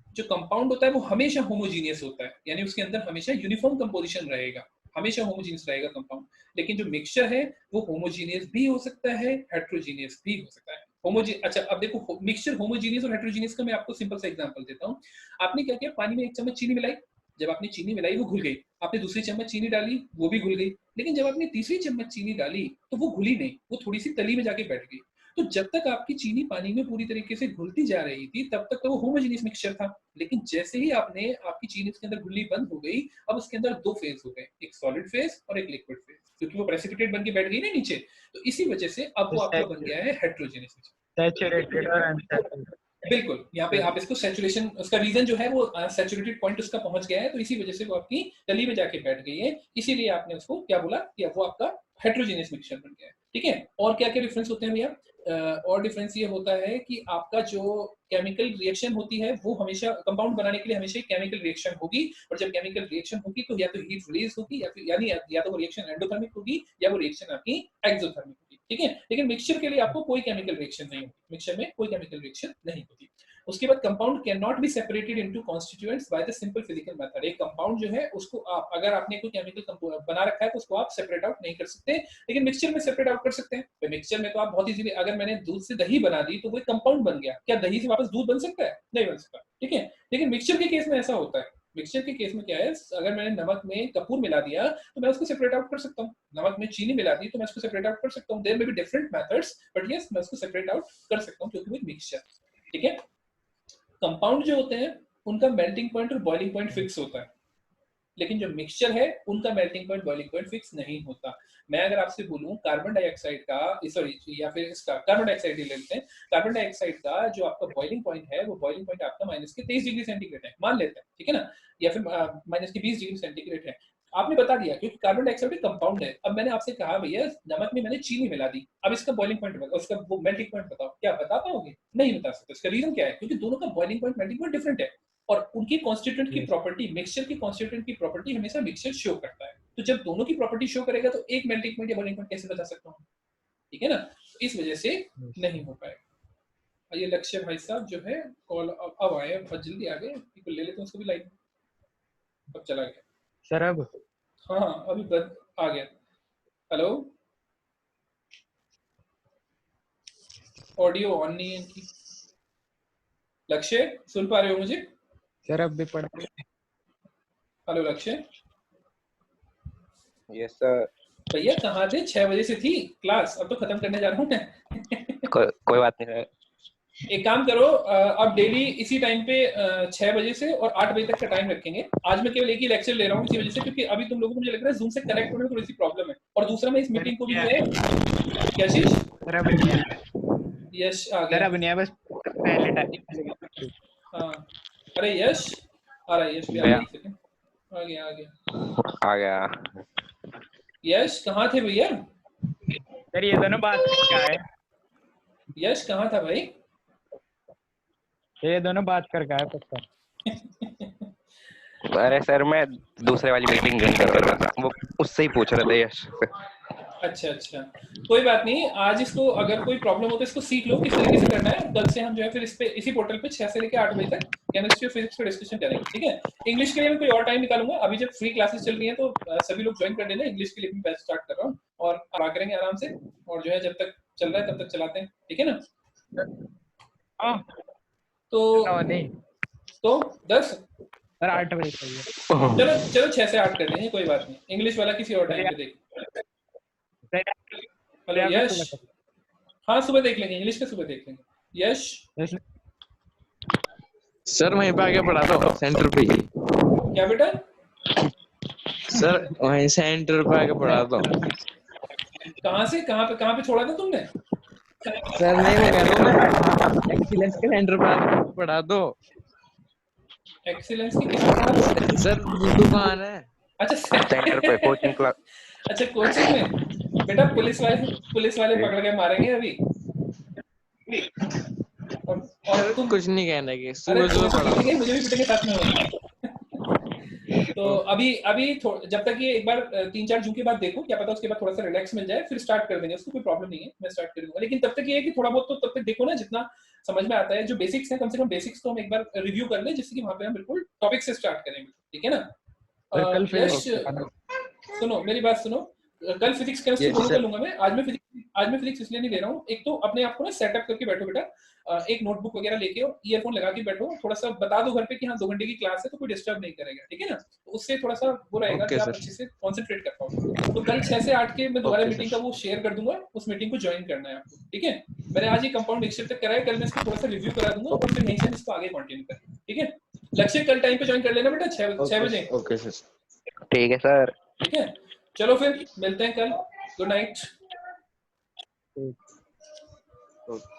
[SPEAKER 1] जो कंपाउंड होता है वो हमेशा होमोजीनियस होता है, यानी उसके अंदर हमेशा यूनिफॉर्म कंपोजिशन रहेगा, हमेशा होमोजीनियस रहेगा कंपाउंड। लेकिन जो मिक्सचर है वो होमोजीनियस भी हो सकता है, हेट्रोजीनियस भी हो सकता है। अच्छा, अब देखो मिक्सचर होमोजीनियस और हेट्रोजीनियस का मैं आपको सिंपल सा एग्जांपल देता हूँ। आपने क्या किया, पानी में 1 चम्मच चीनी मिलाई, जब आपने चीनी मिलाई वो घुल गई। आपने दूसरी चम्मच चीनी डाली, वो भी घुल गई। लेकिन जब आपने तीसरी चम्मच चीनी डाली तो वो घुली नहीं, वो थोड़ी सी तली में जाके बैठ गई। तो जब तक आपकी चीनी पानी में पूरी तरीके से घुलती जा रही थी तब तक तो वो होमोजेनियस मिक्सचर था, लेकिन जैसे ही आपकी चीनी उसके अंदर घुलनी बंद हो गई, अब उसके अंदर दो फेज हो गए, एक सॉलिड फेज और एक लिक्विड फेज, क्योंकि वो प्रेसिपिटेट बन के बैठ गई ना नीचे, तो इसी वजह से अब वो आपका बन गया है हेटेरोजेनियस मिक्सचर।
[SPEAKER 2] सैचुरेटेड और अनसैचुरेटेड।
[SPEAKER 1] बिल्कुल, यहाँ पे आप इसको सैचुरेशन, उसका रीजन जो है वो सैचुरेटेड पॉइंट उसका पहुंच गया है, तो इसी वजह से वो आपकी तली में जाके बैठ गई है, इसीलिए आपने उसको क्या बोला कि अब वो आपका हेटेरोजेनियस मिक्सचर बन गया है। ठीक है, और क्या क्या डिफरेंस होते हैं भैया? और डिफरेंस ये होता है कि आपका जो केमिकल रिएक्शन होती है वो हमेशा कंपाउंड बनाने के लिए हमेशा केमिकल रिएक्शन होगी, और जब केमिकल रिएक्शन होगी तो या तो हीट रिलीज होगी या फिर यानी या तो वो रिएक्शन एंडोथर्मिक होगी या वो रिएक्शन आपकी एक्सोथर्मिक होगी। ठीक है, लेकिन मिक्सचर के लिए आपको कोई केमिकल रिएक्शन नहीं होती, मिक्सचर में कोई केमिकल रिएक्शन नहीं होती। उसके बाद compound can not be separated into constituents by the simple physical method. एक कंपाउंड जो है उसको आप अगर आपने कोई केमिकल बना रखा है तो उसको आप सेपरेट आउट नहीं कर सकते, लेकिन मिक्सचर में सेपरेट आउट कर सकते हैं। तो मिक्सचर में तो आप बहुत इजीली, अगर मैंने दूध से दही बना दी तो वो एक कंपाउंड बन गया, क्या दही से वापस दूध बन सकता है? नहीं बन सकता। ठीक है, लेकिन मिक्सचर के केस में ऐसा होता है। मिक्सचर के केस में क्या है, अगर मैंने नमक में कपूर मिला दिया तो मैं उसको सेपरेट आउट कर सकता हूँ, नमक में चीनी मिला दी तो मैं उसको सेपरेट आउट कर सकता हूँ। There may be different methods, but yes मैं उसको सेपरेट आउट कर सकता हूँ क्योंकि वो एक मिक्सचर। ठीक है, कंपाउंड जो होते हैं उनका मेल्टिंग पॉइंट और बॉइलिंग पॉइंट फिक्स होता है, लेकिन जो मिक्सचर है उनका melting point boiling point fix नहीं होता। मैं अगर आपसे बोलूं कार्बन डाइऑक्साइड का, सॉरी या फिर इसका कार्बन डाइऑक्साइड ही ले लेते हैं, कार्बन डाइऑक्साइड का जो आपका बॉइलिंग पॉइंट है वो बॉइलिंग पॉइंट आपका -23 डिग्री सेंटीग्रेड है, मान लेते हैं, ठीक है ना, या फिर -20 डिग्री सेंटीग्रेड है। आपने बता दिया क्योंकि कार्बन डाइऑक्साइड एक कंपाउंड है। अब मैंने आपसे कहा भैया नमक में मैंने चीनी मिला दी, अब इसका बॉइलिंग पॉइंट बताओ, उसका वो मेल्टिंग पॉइंट बताओ, क्या बता पाओगे? नहीं बता सकते। इसका रीजन क्या है? क्योंकि दोनों का boiling point melting point different है, और उनकी कॉन्स्टिट्यूएंट की प्रॉपर्टी, मिक्सचर की कॉन्स्टिट्यूएंट की प्रॉपर्टी हमेशा मिक्सचर शो करता है। तो जब दोनों की प्रॉपर्टी शो करेगा तो एक मेल्टिंग पॉइंट या बॉइलिंग पॉइंट कैसे बता सकता हूँ? ठीक है ना, तो इस वजह से नहीं हो पाएगा। ये लक्ष्य भाई साहब जो है कॉल अब आए, बहुत जल्दी आ गए, ले लेते हैं उसको भी लाइन, अब चला गया
[SPEAKER 2] सर अब
[SPEAKER 1] हाँ अभी आ गया। हेलो, ऑडियो ऑन नहीं है इनकी। लक्ष्य सुन पा रहे हो मुझे?
[SPEAKER 2] सर अब भी पढ़ा।
[SPEAKER 1] हेलो लक्ष्य।
[SPEAKER 4] Yes sir.
[SPEAKER 1] भैया कहाँ थे? 6 बजे से थी क्लास, अब तो खत्म करने जा रहा हूँ मैं।
[SPEAKER 4] कोई बात नहीं सर।
[SPEAKER 1] एक काम करो, अब डेली इसी टाइम पे 6 बजे से और 8 बजे तक का टाइम रखेंगे। आज मैं केवल एक ही लेक्चर ले रहा हूँ इसी वजह से, क्योंकि अभी तुम लोगों को मुझे लग रहा है जूम से कनेक्ट होने में थोड़ी सी प्रॉब्लम है, और दूसरा मैं इस मीटिंग को भी जो है क्या चीज
[SPEAKER 2] सर अब नहीं आया।
[SPEAKER 1] यश आ
[SPEAKER 2] सर
[SPEAKER 1] गया।
[SPEAKER 2] अब नहीं आया, बस पहले टाइम।
[SPEAKER 1] हाँ अरे यश आ रहा है, यश भी आ गया, एक सेकंड, आ गया। यश कहाँ थे भैया?
[SPEAKER 2] सर ये दोनों बात क्या है?
[SPEAKER 1] यश कहाँ था भाई?
[SPEAKER 2] ये दोनों बात कर का है पक्का।
[SPEAKER 4] अरे सर मैं दूसरे वाली मीटिंग ज्वाइन कर रहा था, वो उससे ही पूछ रहे थे यश।
[SPEAKER 1] अच्छा अच्छा, कोई बात नहीं। आज इसको अगर कोई प्रॉब्लम हो तो इसको सीख लो किस तरीके से करना है। कल से हम जो है फिर इस पे इसी पोर्टल पे 6 से लेकर 8 बजे तक केमिस्ट्री और फिजिक्स पे डिस्कशन करेंगे। ठीक है, इंग्लिश के लिए मैं कोई और टाइम निकालूंगा। अभी जब फ्री क्लासेस चल रही हैं तो सभी लोग ज्वाइन कर लेना। इंग्लिश के लिए भी बैच स्टार्ट कर रहा हूँ और आ करेंगे आराम से, और जो है जब तक चल रहा है तब तक चलाते हैं। ठीक है ना? तो
[SPEAKER 2] नहीं
[SPEAKER 1] तो 10
[SPEAKER 2] सर 8 बजे चाहिए।
[SPEAKER 1] चलो चलो 6 से 8 कर देंगे, कोई बात नहीं। इंग्लिश वाला किसी और टाइम पे देख। हेलो यश। हाँ सुबह देख लेंगे, इंग्लिश का सुबह देख लेंगे। यश
[SPEAKER 3] सर वहीं पे आगे पढ़ा दो, सेंटर पे ही।
[SPEAKER 1] क्या बेटा?
[SPEAKER 3] सर वहीं सेंटर पे आगे पढ़ा दो।
[SPEAKER 1] कहाँ से कहाँ पे छोड़ा था तुमने?
[SPEAKER 3] सर नहीं मैं कह रहा हूँ एक्सीलेंस के सेंटर पे आगे पढ़ा दो।
[SPEAKER 1] एक्सीलेंस की किसको पढ़ा दो?
[SPEAKER 3] सर दुकान है। अच्छा
[SPEAKER 4] सेंटर पे कोचिंग क्लास।
[SPEAKER 1] अच्छा कोचिंग में बेटा, पुलिस वाले पकड़ के मारेंगे अभी। और तुम
[SPEAKER 3] कुछ नहीं कहना कि
[SPEAKER 1] अरे
[SPEAKER 3] सुबह
[SPEAKER 1] पिटेंगे, मुझे भी पिटेंगे साथ में। तो अभी जब तक ये एक बार 3-4 जून के बाद देखो, क्या पता उसके बाद थोड़ा सा रिलैक्स मिल जाए, फिर स्टार्ट कर देंगे। उसको कोई प्रॉब्लम नहीं है, मैं स्टार्ट कर दूंगा। लेकिन तब तक ये है कि थोड़ा बहुत तो तब तक देखो ना, जितना समझ में आता है, जो बेसिक्स है कम से कम बेसिक्स तो हम एक बार रिव्यू कर लें, जिससे कि वहां पे हम बिल्कुल टॉपिक से स्टार्ट करेंगे। ठीक है ना?
[SPEAKER 2] कल
[SPEAKER 1] यश सुनो मेरी बात सुनो, कल फिजिक्स केमिस्ट्री दोनों कर लूंगा मैं। आज मैं फिजिक्स आज मैं फिजिक्स इसलिए नहीं ले रहा हूँ, एक तो अपने आप को ना सेटअप करके बैठो बेटा, एक नोटबुक वगैरह लेके और ईयरफोन लगा के बैठो, थोड़ा सा बता दो घर पे कि हाँ 2 घंटे की क्लास है तो कोई डिस्टर्ब नहीं करेगा, ठीक है ना? तो उससे थोड़ा सा वो रहेगा कि
[SPEAKER 3] ओके
[SPEAKER 1] आप
[SPEAKER 3] सर।
[SPEAKER 1] अच्छे से कॉन्सेंट्रेट कर पाओ। तो कल 6 से 8 के मैं दोबारा
[SPEAKER 3] ओके
[SPEAKER 1] मीटिंग का
[SPEAKER 3] सर।
[SPEAKER 1] वो शेयर कर दूंगा, उस मीटिंग को ज्वाइन करना है आपको, ठीक है? मैंने आज ये कंपाउंड मिक्सचर तक कराया, कल मैं इसको थोड़ा सा रिव्यू करा दूंगा और फिर यहीं से इसको आगे कंटिन्यू करेंगे, ठीक है? लक्ष्य कल टाइम पे ज्वाइन कर लेना बेटा, 6 बजे,
[SPEAKER 3] ओके सर।
[SPEAKER 4] ठीक है सर।
[SPEAKER 1] ठीक है? चलो फिर मिलते हैं कल, गुड नाइट।
[SPEAKER 2] ठीक।
[SPEAKER 3] ओके।